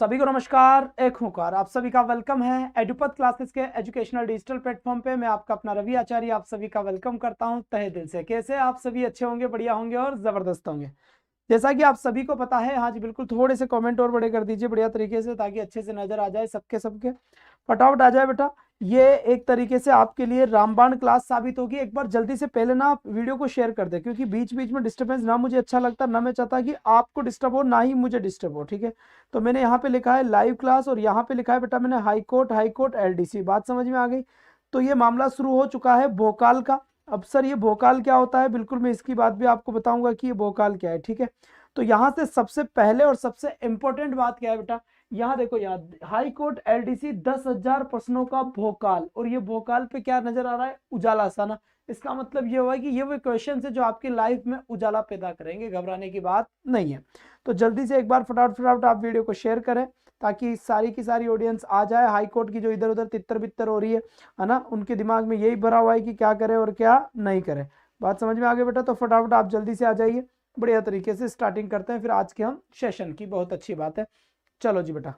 सभी को नमस्कार, एक हुंकार। आप सभी का वेलकम है एडुपथ क्लासेस के एजुकेशनल डिजिटल प्लेटफॉर्म पे। मैं आपका अपना रवि आचार्य आप सभी का वेलकम करता हूं तहे दिल से। कैसे आप सभी? अच्छे होंगे, बढ़िया होंगे और जबरदस्त होंगे। जैसा कि आप सभी को पता है, हाँ जी बिल्कुल, थोड़े से कमेंट और बड़े कर दीजिए बढ़िया तरीके से, ताकि अच्छे से नजर आ जाए सबके सबके। फटाफट आ जाए बेटा। ये एक तरीके से आपके लिए रामबाण क्लास साबित होगी। एक बार जल्दी से पहले ना आप वीडियो को शेयर कर दे, क्योंकि बीच बीच में डिस्टर्बेंस ना मुझे अच्छा लगता, ना मैं चाहता कि आपको डिस्टर्ब हो, ना ही मुझे डिस्टर्ब हो। ठीक है, तो मैंने यहाँ पे लिखा है लाइव क्लास और यहाँ पे लिखा है बेटा मैंने हाई कोर्ट एलडीसी। बात समझ में आ गई? तो ये मामला शुरू हो चुका है भोकाल का। अब सर ये भोकाल क्या होता है, बिल्कुल मैं इसकी बात भी आपको बताऊंगा कि ये भोकाल क्या है। ठीक है, तो यहां से सबसे पहले और सबसे इंपॉर्टेंट बात क्या है बेटा, यहाँ देखो याद, हाई कोर्ट एलडीसी 10,000 प्रश्नों का भोकाल। और ये भोकाल पे क्या नजर आ रहा है? उजाला सा ना। इसका मतलब ये हुआ कि ये वो क्वेश्चन है जो आपकी लाइफ में उजाला पैदा करेंगे, घबराने की बात नहीं है। तो जल्दी से एक बार फटाफट फटाफट आप वीडियो को शेयर करें, ताकि सारी की सारी ऑडियंस आ जाए। हाई कोर्ट की जो इधर उधर तितर बितर हो रही है ना, उनके दिमाग में यही भरा हुआ है कि क्या करें और क्या नहीं करें। बात समझ में आ गई बेटा? तो फटाफट आप जल्दी से आ जाइए, बढ़िया तरीके से स्टार्टिंग करते हैं फिर आज के हम सेशन की। बहुत अच्छी बात है, चलो जी बेटा।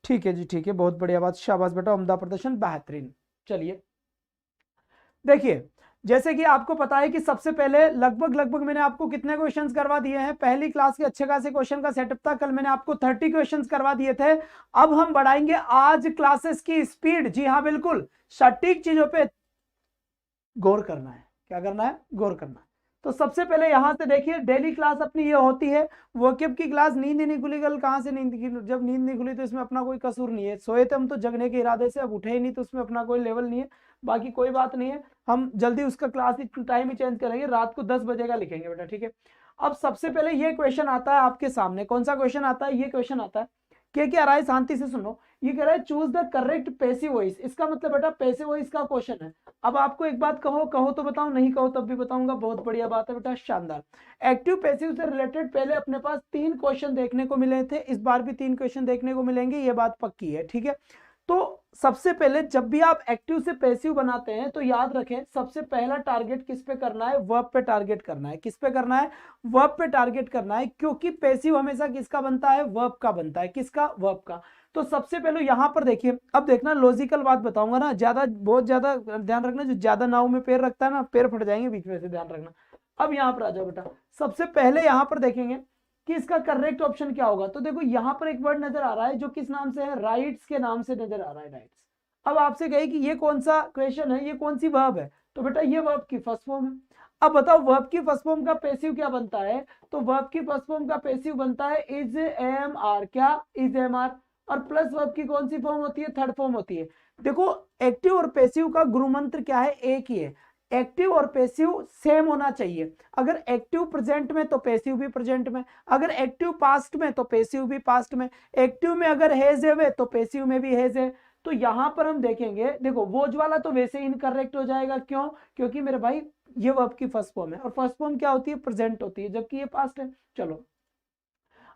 ठीक है जी, ठीक है, बहुत बढ़िया बात, शाबाश बेटा, उम्दा प्रदर्शन, बेहतरीन। चलिए देखिए, जैसे कि आपको पता है कि सबसे पहले लगभग लगभग मैंने आपको कितने क्वेश्चंस करवा दिए हैं। पहली क्लास के अच्छे खासे क्वेश्चन का सेटअप था, कल मैंने आपको 30 क्वेश्चंस करवा दिए थे। अब हम बढ़ाएंगे आज क्लासेस की स्पीड। जी हाँ बिल्कुल, सटीक चीजों पे गौर करना है। क्या करना है? गौर करना है। तो सबसे पहले यहां से देखिए, डेली क्लास अपनी ये होती है वोकेब की क्लास। नींद ही नहीं खुली कल, कहां से नींद खुली? जब नींद नहीं खुली तो इसमें अपना कोई कसूर नहीं है, सोए थे हम तो जगने के इरादे से, अब उठे ही नहीं तो उसमें अपना कोई लेवल नहीं है। बाकी कोई बात नहीं है, हम जल्दी उसका क्लास टाइम ही चेंज करेंगे, रात को 10 बजे का लिखेंगे बेटा। ठीक है, अब सबसे पहले ये क्वेश्चन आता है आपके सामने। कौन सा क्वेश्चन आता है? ये क्वेश्चन आता है, क्या रहा है, शांति से सुनो। ये कह रहा है choose the correct passive voice. इसका मतलब बेटा पैसिव वॉइस का क्वेश्चन है। अब आपको एक बात कहो, कहो तो बताओ, नहीं कहो तब भी बताऊंगा। बहुत बढ़िया बात है बेटा, शानदार। एक्टिव पैसिव से रिलेटेड पहले अपने पास 3 क्वेश्चन देखने को मिले थे, इस बार भी 3 क्वेश्चन देखने को मिलेंगे, ये बात पक्की है। ठीक है, तो सबसे पहले जब भी आप एक्टिव से पैसिव बनाते हैं तो याद रखें, सबसे पहला टारगेट किस पे करना है? वर्ब पे टारगेट करना है। किस पे करना है? वर्ब पे टारगेट करना है, क्योंकि पैसिव हमेशा किसका बनता है? वर्ब का बनता है। किसका? वर्ब का। तो सबसे पहले यहां पर देखिए, अब देखना लॉजिकल बात बताऊंगा ना, ज्यादा बहुत ज्यादा ध्यान रखना, जो ज्यादा नाव में पैर रखता है ना, पैर फट जाएंगे बीच में से, ध्यान रखना। अब यहां पर आ जाओ बेटा, सबसे पहले यहां पर देखेंगे कि इसका करेक्ट ऑप्शन क्या होगा। तो देखो यहां पर एक वर्ड नजर आ रहा है जो किस नाम से है? राइट्स के नाम से नजर आ रहा है, राइट्स। अब आपसे कहे कि ये कौन सा क्वेश्चन है, ये कौन सी वर्ब है? तो बेटा ये वर्ब की फर्स्ट फॉर्म है। अब बताओ वर्ब की फर्स्ट फॉर्म का पैसिव क्या बनता है? तो वर्ब की फर्स्ट फॉर्म का पैसिव बनता है इज एम आर। क्या? Is am are. और प्लस वर्ब की कौन सी फॉर्म होती है? थर्ड फॉर्म होती है। देखो एक्टिव और पैसिव का गुरु मंत्र क्या है? एक ही है। एक्टिव और पैसिव सेम होना चाहिए। अगर एक्टिव प्रेजेंट में तो पैसिव भी प्रेजेंट में, अगर एक्टिव पास्ट में तो पैसिव भी पास्ट में, एक्टिव में अगर हैज है तो पैसिव में भी हैज है। तो यहां पर हम देखेंगे, देखो वोज वाला तो वैसे ही इनकरेक्ट हो जाएगा। क्यों? क्योंकि मेरे भाई ये वर्ब की फर्स्ट फॉर्म है, और फर्स्ट फॉर्म क्या होती है? प्रेजेंट होती है, जबकि ये पास्ट है। चलो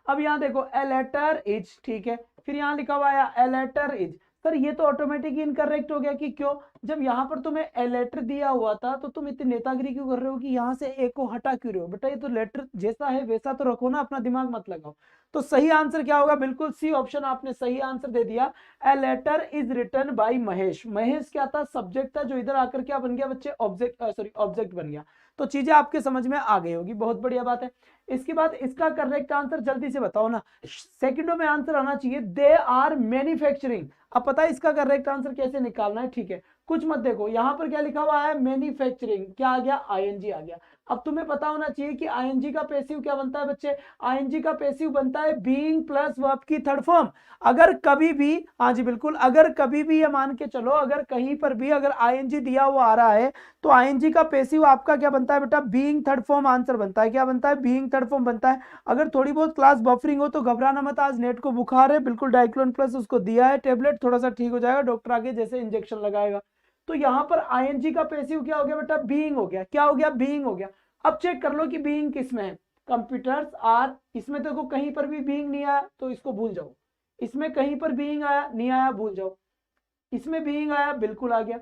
अब यहां देखो ए लेटर इज, ठीक है, फिर यहां लिखा हुआ है ए लेटर इज। सर ये तो ऑटोमेटिक इनकरेक्ट हो गया। कि क्यों? जब यहां पर तुम्हें ए लेटर दिया हुआ था तो तुम इतनी नेतागिरी क्यों कर रहे हो कि यहां से ए को हटा क्यों रहे हो? बेटा ये तो लेटर जैसा है वैसा तो रखो ना, अपना दिमाग मत लगाओ। तो सही आंसर क्या होगा? बिल्कुल सी ऑप्शन, आपने सही आंसर दे दिया। A letter is written by Mahesh. Mahesh क्या था? सब्जेक्ट था, जो इधर आकर क्या बन गया बच्चे? ऑब्जेक्ट, सॉरी ऑब्जेक्ट बन गया। तो चीजें आपके समझ में आ गई होगी, बहुत बढ़िया बात है। इसके बाद इसका करेक्ट आंसर जल्दी से बताओ ना, सेकंडों में आंसर आना चाहिए। They are manufacturing. अब पता है इसका करेक्ट आंसर कैसे निकालना है? ठीक है, कुछ मत देखो, यहां पर क्या लिखा हुआ है? मैन्युफैक्चरिंग। क्या आ गया? आईएनजी आ गया। अब तुम्हें पता होना चाहिए कि आईएनजी का पैसिव क्या बनता है बच्चे? आईएनजी का पैसिव बनता है बीइंग प्लस वर्ब की थर्ड फॉर्म। अगर कभी भी, हाँ जी बिल्कुल, अगर कभी भी ये मान के चलो, अगर कहीं पर भी अगर आईएनजी दिया हुआ आ रहा है तो आईएनजी का पैसिव आपका क्या बनता है बेटा? बीइंग थर्ड फॉर्म आंसर बनता है। क्या बनता है? बीइंग थर्ड फॉर्म बनता है। अगर थोड़ी बहुत क्लास बफरिंग हो तो घबराना मत, आज नेट को बुखार है, बिल्कुल डाइक्लोन प्लस उसको दिया है टेबलेट, थोड़ा सा ठीक हो जाएगा, डॉक्टर आगे जैसे इंजेक्शन लगाएगा। तो यहां पर आईएनजी का पैसिव क्या हो गया बेटा? बीइंग हो गया। क्या हो गया? बीइंग हो गया। अब चेक कर लो कि बीइंग किस में है। कंप्यूटर्स आर, इसमें देखो कहीं पर भी बीइंग नहीं आया तो इसको भूल जाओ। इसमें कहीं पर बीइंग आया नहीं आया, भूल जाओ। इसमें बीइंग आया, बिल्कुल आ गया।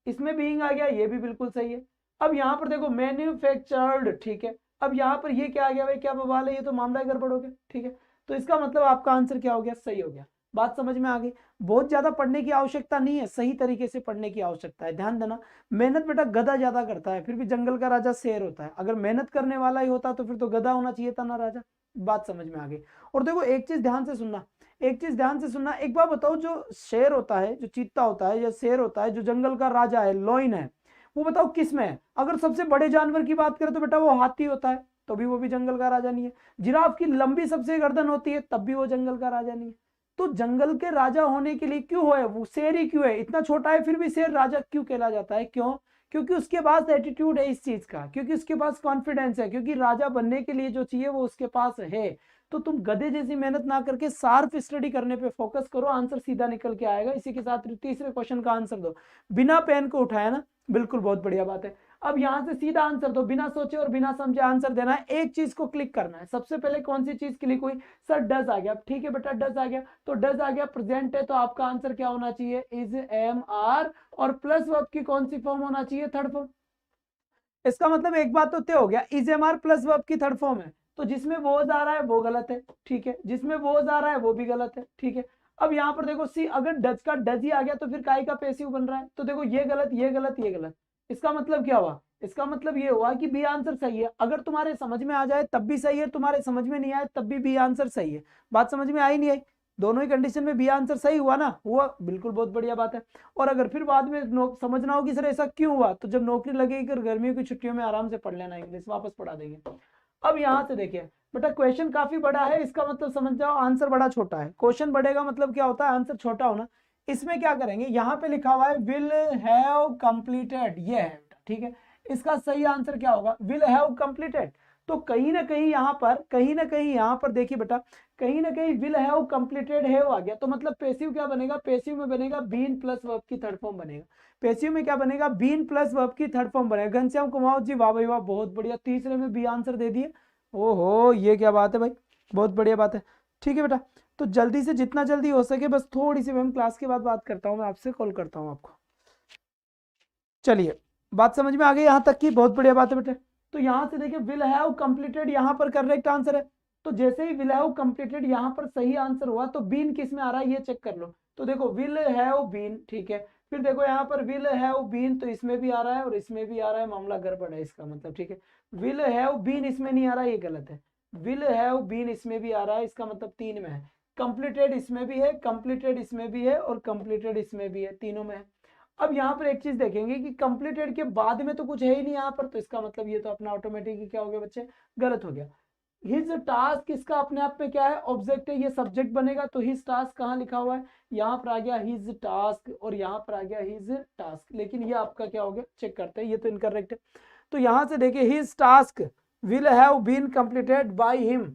इसमें बीइंग आ गया, ये भी बिल्कुल सही है। अब यहां पर देखो मैन्युफैक्चर्ड, ठीक है। अब यहां पर ये क्या आ गया भाई? क्या बवाल है, ये तो मामला ही गड़बड़ हो गया। ठीक है, तो इसका मतलब आपका आंसर क्या हो गया? सही हो गया। बात समझ में आ गई। बहुत ज्यादा पढ़ने की आवश्यकता नहीं है, सही तरीके से पढ़ने की आवश्यकता है। ध्यान देना, मेहनत बेटा गधा ज्यादा करता है, फिर भी जंगल का राजा शेर होता है। अगर मेहनत करने वाला ही होता तो फिर तो गधा होना चाहिए था ना राजा। बात समझ में आ गई। और देखो एक चीज ध्यान से सुनना, एक चीज ध्यान से सुनना, एक बार बताओ, जो शेर होता है, जो चीता होता है या शेर होता है, जो जंगल का राजा है, लॉयन है, वो बताओ किस में है? अगर सबसे बड़े जानवर की बात करें तो बेटा वो हाथी होता है, तो भी वो भी जंगल का राजा नहीं है। जिराफ की लंबी सबसे गर्दन होती है, तब भी वो जंगल का राजा नहीं है। तो जंगल के राजा होने के लिए क्यों है वो शेर ही क्यों है? इतना छोटा है फिर भी शेर राजा क्यों कहला जाता है? क्यों? क्योंकि उसके पास एटीट्यूड है इस चीज का, क्योंकि उसके पास कॉन्फिडेंस है, क्योंकि राजा बनने के लिए जो चाहिए वो उसके पास है। तो तुम गधे जैसी मेहनत ना करके शार्प स्टडी करने पे फोकस करो, आंसर सीधा निकल के आएगा। इसी के साथ तीसरे क्वेश्चन का आंसर दो। बिना पेन को उठाया ना, बिल्कुल बहुत बढ़िया बात है। अब यहां से सीधा आंसर दो, बिना सोचे और बिना समझे आंसर देना है। एक चीज को क्लिक करना है। सबसे पहले कौन सी चीज क्लिक हुई? सर डज आ गया, ठीक है बेटा डज आ गया। तो डज आ गया, प्रेजेंट है, तो आपका आंसर क्या होना चाहिए? इज एम आर, और प्लस वर्ब की कौन सी फॉर्म होना चाहिए? Third form. इसका मतलब एक बात तो तय हो गया, is am are plus verb की थर्ड फॉर्म है। तो जिसमें वोज आ रहा है वो गलत है, ठीक है, जिसमें वोज आ रहा है वो भी गलत है, ठीक है। अब यहां पर देखो सी, अगर डज का डज ही आ गया तो फिर काय का पैसिव बन रहा है, तो देखो ये गलत, ये गलत, ये गलत। इसका मतलब क्या हुआ? इसका मतलब ये हुआ कि बी आंसर सही है। अगर तुम्हारे समझ में आ जाए तब भी सही है, तुम्हारे समझ में नहीं आए तब भी बी आंसर सही है। बात समझ में आई नहीं आई? दोनों ही कंडीशन में बी आंसर सही हुआ ना? हुआ, बिल्कुल बहुत बढ़िया बात है। और अगर फिर बाद में समझना हो कि सर ऐसा क्यों हुआ, तो जब नौकरी लगेगी कर गर्मियों की छुट्टियों में आराम से पढ़ लेना, इंग्लिश वापस पढ़ा देंगे। अब यहां से देखिए बेटा, क्वेश्चन काफी बड़ा है, इसका मतलब समझ जाओ आंसर बड़ा छोटा है। क्वेश्चन बढ़ेगा मतलब क्या होता है? आंसर छोटा होना। इसमें क्या करेंगे, यहाँ पे लिखा हुआ है विल हैव कंप्लीटेड, ये है बेटा, ठीक है। इसका सही आंसर क्या होगा? Will have completed. तो कहीं ना कहीं यहाँ पर, कहीं ना कहीं यहाँ पर देखिए बेटा, कहीं ना कहीं विल हैव कंप्लीटेड हैव आ गया, तो मतलब पैसिव क्या बनेगा? पैसिव में बनेगा बीन प्लस वर्ब की थर्ड फॉर्म बनेगा। पैसिव में क्या बनेगा? बीन प्लस वर्ब की थर्ड फॉर्म बनेगा। घनश्याम कुमार जी, वाह भाई वाह, बहुत बढ़िया, तीसरे में बी आंसर दे दिए। ओहो, ये क्या बात है भाई, बहुत बढ़िया बात है। ठीक है बेटा, तो जल्दी से जितना जल्दी हो सके, बस थोड़ी सी मैम क्लास के बाद बात करता हूँ, मैं आपसे कॉल करता हूँ आपको। चलिए, बात समझ में आ गई यहाँ तक की? बहुत बढ़िया बात है बेटा। तो यहाँ से देखिए विल हैव कंप्लीटेड यहाँ पर करेक्ट आंसर है। तो जैसे ही विल हैव कंप्लीटेड यहाँ पर सही आंसर हुआ, तो बीन किस में आ रहा है ये चेक कर लो। तो देखो विल हैव बीन, ठीक है। फिर देखो यहाँ पर विल हैव बीन, तो इसमें भी आ रहा है और इसमें भी आ रहा है, मामला गड़बड़ है इसका मतलब, ठीक है। विल हैव बीन इसमें नहीं आ रहा है, ये गलत है। विल हैव बीन इसमें भी आ रहा है, इसका मतलब तीन में है। कंप्लीटेड इसमें भी है, कंप्लीटेड इसमें भी है, और कंप्लीटेड इसमें भी है, तीनों में है। अब यहाँ पर एक चीज देखेंगे कि कंप्लीटेड के बाद में तो कुछ है ही नहीं यहाँ पर, तो इसका मतलब ये तो अपना ऑटोमेटिक क्या हो गया बच्चे? गलत हो गया। हिज टास्क इसका अपने आप में क्या है? ऑब्जेक्ट है, ये सब्जेक्ट बनेगा, तो हिज टास्क कहाँ लिखा हुआ है? यहाँ पर आ गया हिज टास्क, और यहाँ पर आ गया हिज टास्क, लेकिन ये आपका क्या हो गया? चेक करते हैं, ये तो इनकरेक्ट है। तो यहाँ से देखिए his task will have been completed by him,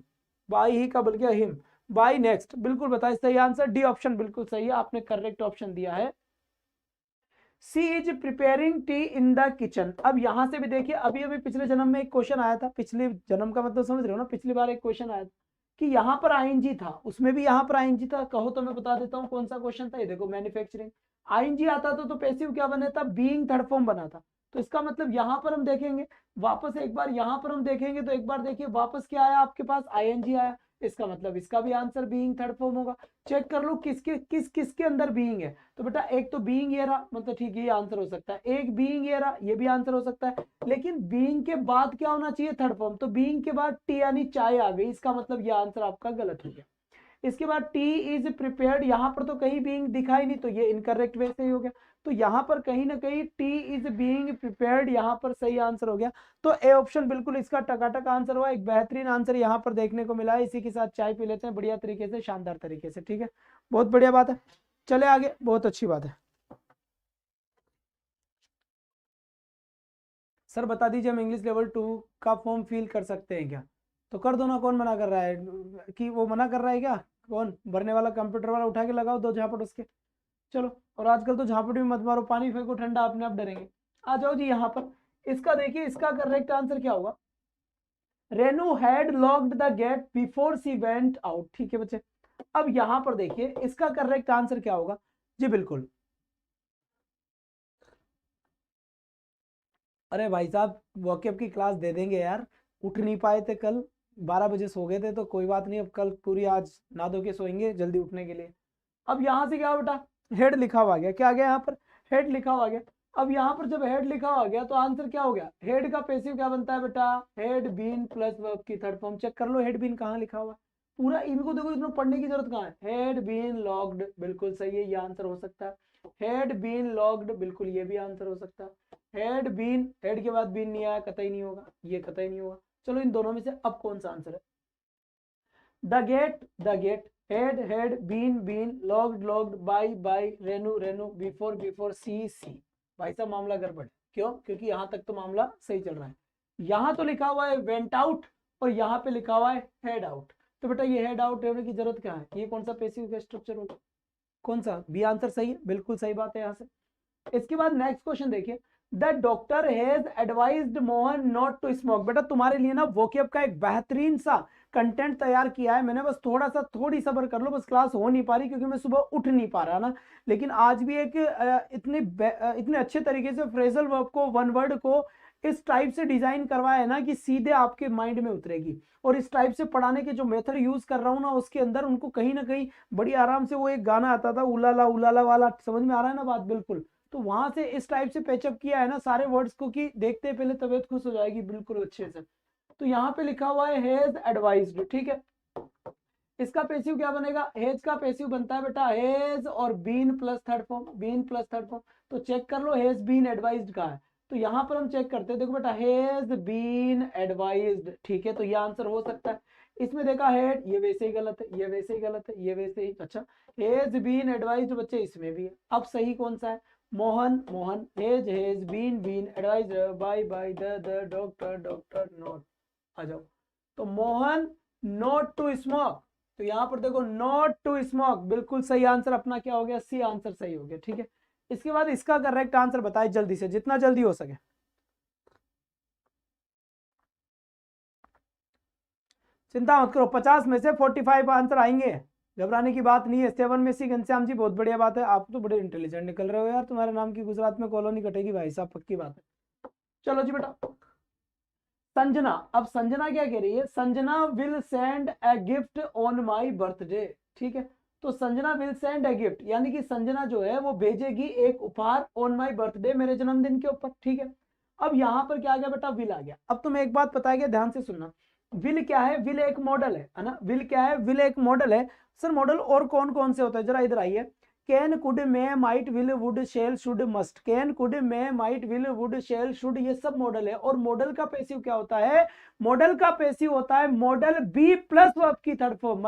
by ही का बल गया हिम, बाय नेक्स्ट। बिल्कुल बताइए सही आंसर, डी ऑप्शन बिल्कुल सही है, आपने करेक्ट ऑप्शन दिया है। She is preparing tea in the kitchen. अब यहां से भी देखिए, अभी अभी पिछले जन्म में एक क्वेश्चन आया था, पिछले जन्म का मतलब समझ रहे हो ना, पिछली बार एक क्वेश्चन आया था कि यहाँ पर आईएनजी था, उसमें भी यहाँ पर आईएनजी था। कहो तो मैं बता देता हूँ कौन सा क्वेश्चन था। ये देखो मैन्युफैक्चरिंग, आईएनजी आता था तो पैसिव क्या बना था? बीइंग थर्ड फॉर्म बना था। तो इसका मतलब यहाँ पर हम देखेंगे, वापस एक बार यहाँ पर हम देखेंगे, तो एक बार देखिए वापस क्या आया आपके पास? आईएनजी आया। इसका मतलब इसका भी आंसर बीइंग थर्ड फॉर्म होगा। चेक कर लो किसके अंदर बीइंग है। तो बेटा एक तो बीइंग ये रहा, मतलब ठीक है ये आंसर हो सकता है। एक बीइंग ये रहा, ये भी आंसर हो सकता है। लेकिन बीइंग के बाद क्या होना चाहिए? Third form. तो बीइंग के बाद टी यानी चाय आ गई, इसका मतलब ये आंसर आपका गलत हो गया। इसके बाद टी इज प्रिपेयर्ड, यहां पर तो कहीं बीइंग दिखाई नहीं, तो ये इनकरेक्ट वे से ही हो गया। तो यहां पर कहीं ना कहीं टी इज बीइंग प्रिपेयर्ड यहां पर सही आंसर हो गया। तो ए ऑप्शन बिल्कुल इसका टकाटक आंसर हुआ। एक बेहतरीन आंसर यहां पर देखने को मिला है। इसी के साथ चाय पी लेते हैं बढ़िया तरीके से, शानदार तरीके से, ठीक है। बहुत बढ़िया बात है, चले आगे, बहुत अच्छी बात है। सर बता दीजिए, हम इंग्लिश लेवल 2 का फॉर्म फिल कर सकते हैं क्या? तो कर दो ना, कौन मना कर रहा है? कि वो मना कर रहा है क्या? कौन भरने वाला? कंप्यूटर वाला उठा के लगाओ दो झापट उसके। चलो, और आजकल तो झापट भी मत मारो, पानी फेंको ठंडा, अपने आप डरेंगे। आ जाओ जी यहाँ पर। इसका देखिए, इसका करेक्ट आंसर क्या होगा? Renu had locked the gate before she went out, ठीक है बच्चे। अब यहां पर देखिए इसका करेक्ट आंसर क्या होगा? जी बिल्कुल, अरे भाई साहब वॉकअप की क्लास दे देंगे यार। उठ नहीं पाए थे कल, 12 बजे सो गए थे, तो कोई बात नहीं, अब कल पूरी आज नहा धो के सोएंगे जल्दी उठने के लिए। अब यहाँ से क्या हुआ बेटा, हेड लिखा हुआ गया, क्या आ गया यहाँ पर, हेड लिखा हुआ गया। अब यहाँ पर जब हेड लिखा हुआ गया तो आंसर क्या हो गया, हेड का पैसिव क्या बनता है बेटा, हेड बीन प्लस वर्ब की थर्ड फॉर्म। चेक कर लो हेड बीन कहाँ लिखा हुआ, पूरा इनको देखो, इसमें पढ़ने की जरूरत कहाँ है, हेड बीन लॉग्ड, बिल्कुल सही है, ये आंसर हो सकता है। हेड बीन लॉग्ड, बिल्कुल ये भी आंसर हो सकता है। हेड बीन, हेड के बाद बीन नहीं आया, कतई नहीं होगा, ये कतई नहीं होगा। चलो इन दोनों में से अब कौन सा आंसर है, the gate, had been locked by Renu before she. भाई साहब मामला गड़बड़, क्यों, क्योंकि यहां तक तो मामला सही चल रहा है, यहां तो लिखा हुआ है वेंट आउट और यहाँ पे लिखा हुआ है हेड आउट। तो बेटा ये हेड आउट होने की जरूरत क्या है, ये कौन सा पैसिव का स्ट्रक्चर होगा, कौन सा, बी आंसर सही है, बिल्कुल सही बात है यहाँ से। इसके बाद नेक्स्ट क्वेश्चन देखिए, the doctor has advised Mohan not to smoke. बेटा तुम्हारे लिए ना वोकैब का एक बेहतरीन सा कंटेंट तैयार किया है मैंने, बस थोड़ी सब्र कर लो, बस क्लास हो नहीं पा रही क्योंकि मैं सुबह उठ नहीं पा रहा ना, लेकिन आज भी एक इतने अच्छे तरीके से फ्रेजल वर्ब को, वन वर्ड को इस टाइप से डिजाइन करवाया है ना कि सीधे आपके माइंड में उतरेगी। और इस टाइप से पढ़ाने के जो मेथड यूज कर रहा हूँ ना, उसके अंदर उनको कहीं ना कहीं बड़ी आराम से, वो एक गाना आता था उलाला उलाला वाला, समझ में आ रहा है ना बात, बिल्कुल। तो वहां से इस टाइप से पेचअप किया है ना सारे वर्ड्स को कि देखते पहले तबीयत खुश हो जाएगी बिल्कुल अच्छे से। तो यहाँ पे लिखा हुआ है हेज एडवाइज्ड, ठीक है, इसका पैसिव क्या बनेगा, हेज का पैसिव बनता है बेटा हेज और been plus third form, been plus third form. तो चेक कर लो हेज बीन एडवाइज्ड का है, तो यहां पर हम चेक करते हैं, देखो बेटा हेज बीन एडवाइज्ड, ठीक है, तो ये आंसर हो सकता है। इसमें देखा हेड, ये वैसे ही गलत है, ये वैसे ही गलत है, ये वैसे ही, अच्छा हेज बीन एडवाइज्ड बच्चे इसमें भी है। अब सही कौन सा है, Mohan has been advised by the doctor not, आ जाओ। तो मोहन नॉट टू स्मोक, तो यहां पर देखो नॉट टू स्मोक, बिल्कुल सही आंसर अपना क्या हो गया, सी आंसर सही हो गया, ठीक है। इसके बाद इसका करेक्ट आंसर बताए जल्दी से, जितना जल्दी हो सके। चिंता मत करो, 50 में से 45 आंसर आएंगे, घबराने की बात नहीं है। 7 में सी घनश्याम जी, बहुत बढ़िया बात है, आप तो बड़े इंटेलिजेंट निकल रहे हो यार, तुम्हारे नाम की गुजरात में कॉलोनी कटेगी भाई साहब, पक्की बात है। चलो जी बेटा, संजना, अब संजना क्या कह रही है, Sanjana will send a gift on my birthday, ठीक है। तो Sanjana will send a gift, यानी कि संजना जो है वो भेजेगी एक उपहार ऑन माई बर्थडे, मेरे जन्मदिन के ऊपर, ठीक है। अब यहां पर क्या आ गया बेटा, विल आ गया। अब तुम्हें एक बात बताया गया, ध्यान से सुनना, विल क्या है, विल एक मॉडल है ना, विल क्या है, विल एक मॉडल है। सर मॉडल और कौन कौन से होते हैं, जरा इधर आइए, can could may might will would shell should must, can could may might will would shell should, ये सब मॉडल है। और मॉडल का पैसिव क्या होता है, मॉडल का पैसिव होता है मॉडल बी प्लस वर्ब की थर्ड फॉर्म।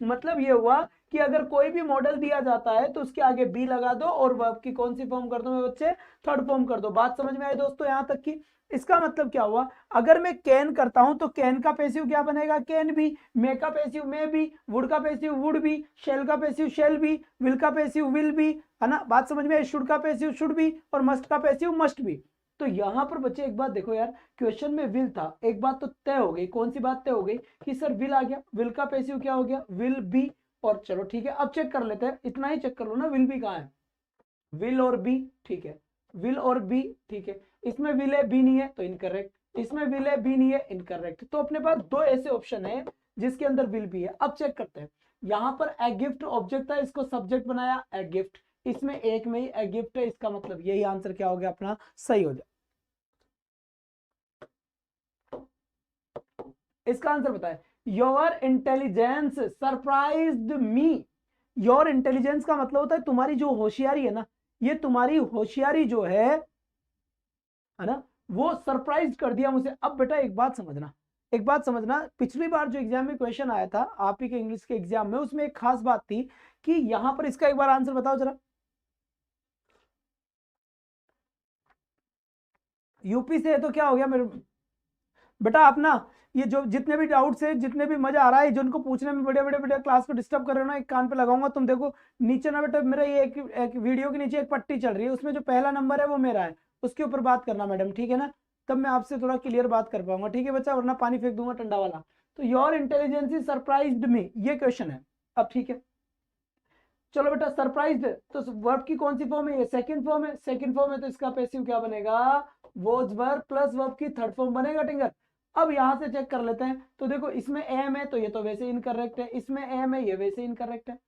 मतलब ये हुआ कि अगर कोई भी मॉडल दिया जाता है तो उसके आगे बी लगा दो और वर्ब की कौन सी फॉर्म कर दो मैं बच्चे, थर्ड फॉर्म कर दो। बात समझ में आई दोस्तों यहां तक की। इसका मतलब क्या हुआ, अगर मैं कैन करता हूं तो कैन का पैसिव क्या बनेगा, कैन भी, मे का पैसिव मे भी, वुड का पैसिव वुड भी, शेल का पैसिव शेल भी, विल का पैसिव विल भी, है ना, बात समझ में आई, शुड का पैसिव शुड भी और मस्ट का पैसिव मस्ट भी। तो यहां पर बच्चे एक बात देखो यार, क्वेश्चन में विल था, एक बात तो तय हो गई, कौन सी बात तय हो गई कि सर विल आ गया, विल का पैसिव क्या हो गया, विल बी। और चलो ठीक है, अब चेक कर लेते हैं, इतना ही चेक कर लो ना, विल बी कहाँ है, विल और बी, ठीक है, विल और बी, ठीक है। इसमें विल है बी नहीं है तो इनकरेक्ट, इसमें विल है बी नहीं है इनकरेक्ट। तो अपने पास दो ऐसे ऑप्शन है जिसके अंदर विल बी है। अब चेक करते हैं, यहां पर ए गिफ्ट ऑब्जेक्ट था, इसको सब्जेक्ट बनाया ए गिफ्ट, इसमें एक में ही ए गिफ्ट है, इसका मतलब यही आंसर क्या हो गया अपना, सही हो जाए। इसका आंसर बताए, your intelligence surprised me. Your intelligence का मतलब होता है तुम्हारी जो होशियारी है ना, ये तुम्हारी होशियारी जो है ना, वो सरप्राइज कर दिया मुझे। अब बेटा एक बात समझना, एक बात समझना, पिछली बार जो एग्जाम में क्वेश्चन आया था आप ही के इंग्लिश के एग्जाम में, उसमें एक खास बात थी कि यहां पर, इसका एक बार आंसर बताओ जरा, यूपी से है तो क्या हो गया मेरे बेटा, आप ना ये जो जितने भी डाउट्स है, जितने भी मजा आ रहा है, जिनको पूछने में बड़े बड़े बड़े क्लास को डिस्टर्ब कर रहे हो ना, एक कान पे लगाऊंगा, तुम देखो नीचे ना बेटा, मेरा ये एक वीडियो के नीचे एक पट्टी चल रही है, उसमें जो पहला नंबर है वो मेरा है, उसके ऊपर बात करना मैडम, ठीक है ना, तब मैं आपसे थोड़ा क्लियर बात कर पाऊंगा, ठीक है बच्चा, वरना पानी फेंक दूंगा ठंडा वाला। तो योर इंटेलिजेंस इज सरप्राइज्ड मी, ये क्वेश्चन है। अब ठीक है, चलो बेटा, सरप्राइज्ड तो वर्ब की कौन सी फॉर्म है, ये सेकंड फॉर्म है, सेकंड फॉर्म है तो इसका पैसिव क्या बनेगा, वॉज वर्ब प्लस वर्ब की थर्ड फॉर्म बनेगा टिंगर। अब यहां से चेक कर लेते हैं, तो देखो इसमें एम है तो ये तो वैसे इनकरेक्ट है, इसमें एम है ये वैसे इनकरेक्ट है।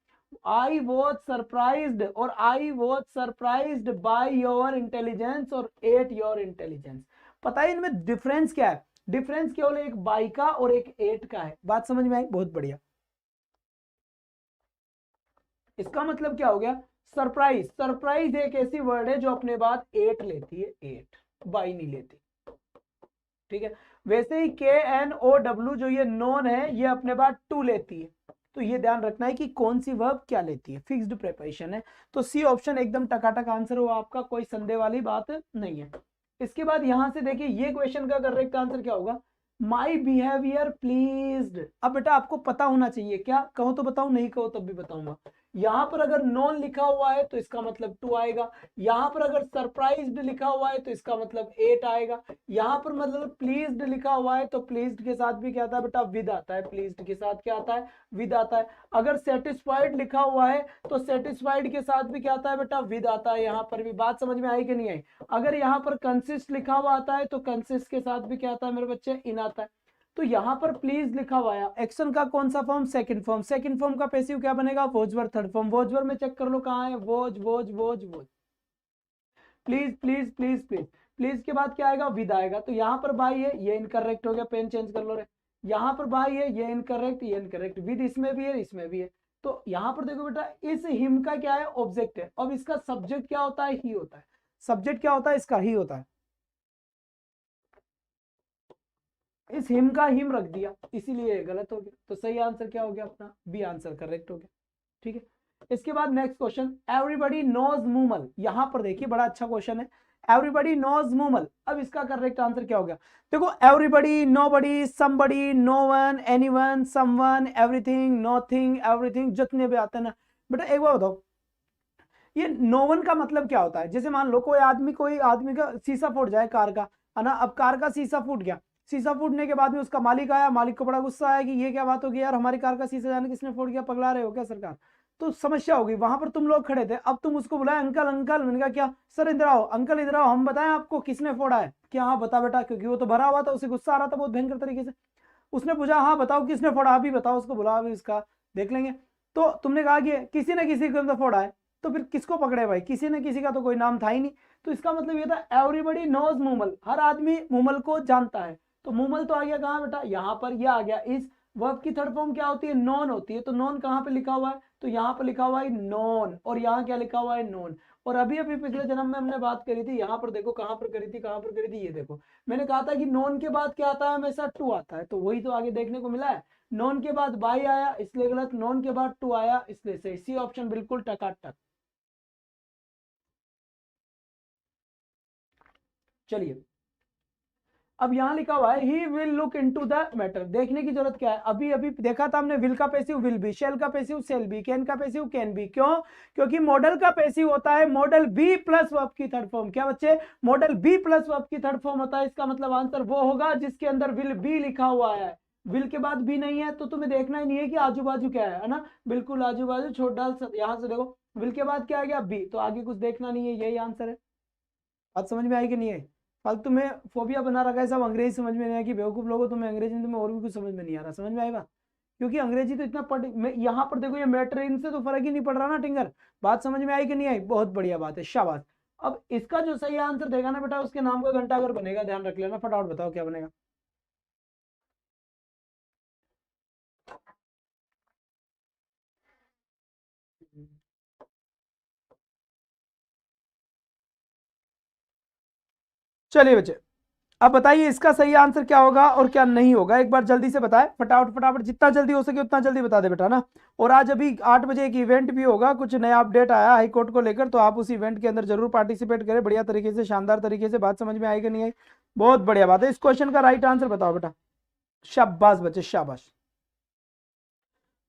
आई वॉज सरप्राइज्ड और I was surprised by your intelligence और एट योर इंटेलिजेंस। पता है इनमें डिफरेंस क्या है? डिफरेंस केवल एक बाई का और एक एट का है। बात समझ में आई? बहुत बढ़िया। इसका मतलब क्या हो गया? सरप्राइज, सरप्राइज एक ऐसी वर्ड है जो अपने बाद एट लेती है, एट, बाई नहीं लेती। ठीक है, वैसे ही के एन ओ डब्ल्यू जो ये नॉन है ये अपने बाद टू लेती है। तो ये ध्यान रखना है कि कौन सी वर्ब क्या लेती है, फिक्स्ड प्रेपोजिशन है। तो सी ऑप्शन एकदम टकाटक आंसर हुआ आपका, कोई संदेह वाली बात नहीं है। इसके बाद यहां से देखिए ये क्वेश्चन का करेक्ट आंसर क्या होगा? My behaviour pleased. अब बेटा आपको पता होना चाहिए, क्या कहो तो बताऊं, नहीं कहो तब भी बताऊंगा। यहां पर अगर नॉन लिखा हुआ है तो इसका मतलब टू आएगा, यहां पर अगर सरप्राइज्ड लिखा हुआ है तो इसका मतलब एट आएगा, यहां पर मतलब प्लीज्ड लिखा हुआ है तो प्लीज्ड के साथ भी क्या आता है बेटा? विद आता है। प्लीज्ड के साथ क्या आता है? विद आता है। अगर सेटिस्फाइड लिखा हुआ है तो सेटिस्फाइड के साथ भी क्या आता है बेटा? विद आता है। यहां पर भी बात समझ में आई कि नहीं आई? अगर यहां पर कंसिस्ट लिखा हुआ आता है तो कंसिस्ट के साथ भी क्या आता है मेरे बच्चे? इन आता है। तो यहां पर प्लीज लिखा हुआ है, एक्शन का कौन सा form? Second form. Second form का पैसिव क्या बनेगा? Was were. Third form was were में चेक कर लो कहां है, was was was was. Please please please please, please के बाद क्या आएगा? विद आएगा। तो यहां पर बाई है, ये इनकरेक्ट हो गया, पेन चेंज कर लो रे। यहां पर बाई है, ये इनकरेक्ट, ये इनकरेक्ट। विद इसमें भी है, इसमें भी है। तो यहां पर देखो बेटा इस हिम का क्या है? ऑब्जेक्ट है। अब इसका सब्जेक्ट क्या होता है? ही होता है। सब्जेक्ट क्या होता है इसका? ही होता है। इस हिम का हिम रख दिया, इसीलिए गलत हो गया। तो सही आंसर क्या हो गया अपना? बी आंसर करेक्ट हो गया। ठीक है, इसके बाद next question, everybody knows Moomal. यहां पर देखिए बड़ा अच्छा क्वेश्चन है, एवरीबडी नोज मूमल। अब इसका करेक्ट आंसर क्या हो गया? देखो everybody, nobody, somebody, no one, anyone, someone, everything, nothing, everything, जितने भी आते हैं ना बेटा, एक बार बताओ ये नो वन का मतलब क्या होता है? जैसे मान लो कोई आदमी का शीशा फूट जाए कार का, है ना। अब कार का शीशा फूट गया, शीशा फूटने के बाद में उसका मालिक आया, मालिक को बड़ा गुस्सा आया कि ये क्या बात होगी यार, हमारी कार का शीशा जाने किसने फोड़ गया, पगला रहे हो क्या सरकार? तो समस्या होगी। वहां पर तुम लोग खड़े थे, अब तुम उसको बुलाए अंकल अंकल, मैंने कहा क्या सर इधर आओ, अंकल इधर आओ, हम बताएं आपको किसने फोड़ा है? क्या हाँ बता बेटा, क्योंकि वो तो भरा हुआ था, उसे गुस्सा आ रहा था बहुत भयंकर तरीके से। उसने पूछा हाँ बताओ किसने फोड़ा, अभी बताओ, उसको बुलाओ, अभी उसका देख लेंगे। तो तुमने कहा कि किसी ने किसी को तो फोड़ा है, तो फिर किसको पकड़े भाई? किसी ने किसी का तो कोई नाम था ही नहीं। तो इसका मतलब ये था एवरीबडी नोज मूमल, हर आदमी मूमल को जानता है। तो मूमल तो आ गया कहाँ बेटा? यहाँ पर यह आ गया। इस वर्ब की थर्ड फॉर्म क्या होती है? नॉन होती है। तो नॉन कहाँ पे लिखा हुआ है? तो यहाँ पर लिखा हुआ है नॉन, और यहाँ क्या लिखा हुआ है? नॉन। और अभी अभी पिछले जन्म में हमने बात करी थी, यहाँ पर देखो कहाँ पर करी थी, कहाँ पर करी थी, ये देखो मैंने कहा था कि नॉन के बाद क्या आता है? हमेशा टू आता है। तो वही तो आगे देखने को मिला है। नॉन के बाद बाई आया इसलिए गलत, नॉन के बाद टू आया इसलिए सही। सी ऑप्शन बिल्कुल टकाटक। चलिए, अब यहां लिखा हुआ है he will look into the matter. देखने की जरूरत क्या है? अभी अभी देखा था हमने, विल का पैसिव विल बी, शेल का पैसिव शेल बी, कैन का पैसिव कैन बी। क्यों? क्योंकि मॉडल का पैसिव होता है मॉडल बी प्लस वर्ब की थर्ड फॉर्म। क्या बच्चे? मॉडल बी प्लस वर्ब की थर्ड फॉर्म होता है। इसका मतलब आंसर वो होगा जिसके अंदर विल बी लिखा हुआ है। विल के बाद बी नहीं है तो तुम्हें देखना ही नहीं है कि आजू बाजू क्या है ना, बिल्कुल आजू बाजू छोड़ डाल। यहां से देखो विल के बाद क्या आ गया? बी, तो आगे कुछ देखना नहीं है, यही आंसर है। बात समझ में आई कि नहीं है? फालतू में फोबिया बना रखा है सब, अंग्रेजी समझ में नहीं आया कि बेवकूफ लोगों, तुम्हें अंग्रेजी में तुम्हें और भी कुछ समझ में नहीं आ रहा। समझ में आई बात? क्योंकि अंग्रेजी तो इतना पढ़, यहाँ पर देखो ये मैटर इनसे तो फर्क ही नहीं पड़ रहा ना टिंगर। बात समझ में आई कि नहीं आई? बहुत बढ़िया बात है, शाबाश। अब इसका जो सही आंसर देगा ना बेटा, उसके नाम का घंटा अगर बनेगा, ध्यान रख लेना। फटाफट बताओ क्या बनेगा। चलिए बच्चे, अब बताइए इसका सही आंसर क्या होगा और क्या नहीं होगा, एक बार जल्दी से बताएं। फटाफट फटाफट, जितना जल्दी हो सके उतना जल्दी बता दे बेटा ना। और आज अभी 8 बजे एक इवेंट भी होगा, कुछ नया अपडेट आया हाई कोर्ट को लेकर, तो आप उस इवेंट के अंदर जरूर पार्टिसिपेट करें बढ़िया तरीके से, शानदार तरीके से। बात समझ में आएगी नहीं आई? बहुत बढ़िया बात है। इस क्वेश्चन का राइट आंसर बताओ बेटा। शाबाश बच्चे शाबाश।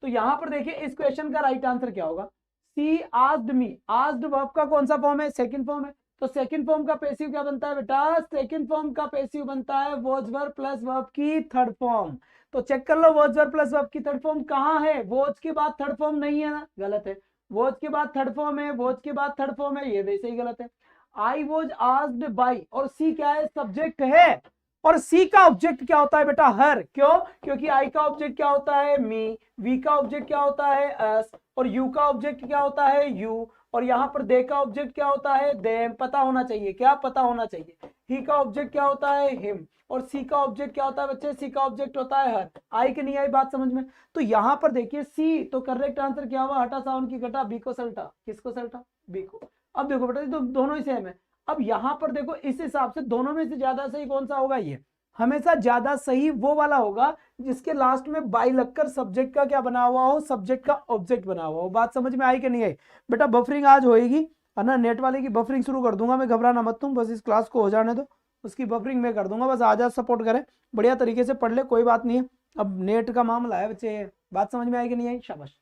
तो यहां पर देखिए इस क्वेश्चन का राइट आंसर क्या होगा? सी आस्क्ड मी। आस्क्ड वर्ब का कौन सा फॉर्म है? सेकंड फॉर्म है। तो सेकंड फॉर्म का पैसिव क्या बनता है बेटा? सेकंड फॉर्म का पैसिव बनता है वॉज वर्ब प्लस वर्ब की थर्ड फॉर्म। तो चेक कर लो वॉज वर्ब प्लस वर्ब की थर्ड फॉर्म कहां है? वॉज के बाद थर्ड फॉर्म नहीं है ना, गलत है। वॉज के बाद थर्ड फॉर्म है, वॉज के बाद थर्ड फॉर्म है, ये वैसे ही गलत है। आई वॉज आस्क्ड बाई, और सी क्या है? सब्जेक्ट है। और सी का ऑब्जेक्ट क्या होता है बेटा? हर। क्यों? क्योंकि आई का ऑब्जेक्ट क्या होता है? मी, वी का ऑब्जेक्ट क्या होता है? अस, और यू का ऑब्जेक्ट क्या होता है? यू, और यहां पर दे का ऑब्जेक्ट क्या होता है? देम। पता होना चाहिए, क्या पता होना चाहिए? ही का ऑब्जेक्ट क्या होता है? हिम, और सी का ऑब्जेक्ट क्या होता है बच्चे? सी का ऑब्जेक्ट होता है हर। आई कि नहीं आई बात समझ में? तो यहां पर देखिए सी, तो करेक्ट आंसर क्या हुआ? हटा साउंड की घटा, बी को सल्टा। किसको सल्टा? बी को। अब देखो बेटा, तो दोनों ही सेम है। अब यहां पर देखो, इस हिसाब से दोनों में से ज्यादा सही कौन सा होगा? ये हमेशा ज्यादा सही वो वाला होगा जिसके लास्ट में बाई लगकर सब्जेक्ट का क्या बना हुआ हो? सब्जेक्ट का ऑब्जेक्ट बना हुआ हो। बात समझ में आई कि नहीं आई? बेटा बफरिंग आज होएगी, है ना? नेट वाले की बफरिंग शुरू कर दूंगा मैं, घबराना मत तुम, बस इस क्लास को हो जाने दो, उसकी बफरिंग मैं कर दूंगा। बस आज सपोर्ट करें, बढ़िया तरीके से पढ़ ले, कोई बात नहीं है। अब नेट का मामला है बच्चे। बात समझ में आई कि नहीं आई? शाबाश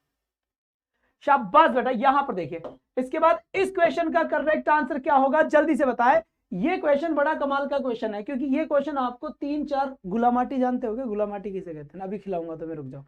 शाबाश बेटा। यहां पर देखिए, इसके बाद इस क्वेश्चन का करेक्ट आंसर क्या होगा? जल्दी से बताए। ये क्वेश्चन बड़ा कमाल का क्वेश्चन है, क्योंकि ये क्वेश्चन आपको 3-4 गुलामाटी जानते होगे? गुलामाटी किसे कहते हैं? अभी खिलाऊंगा तो मैं, रुक जाओ।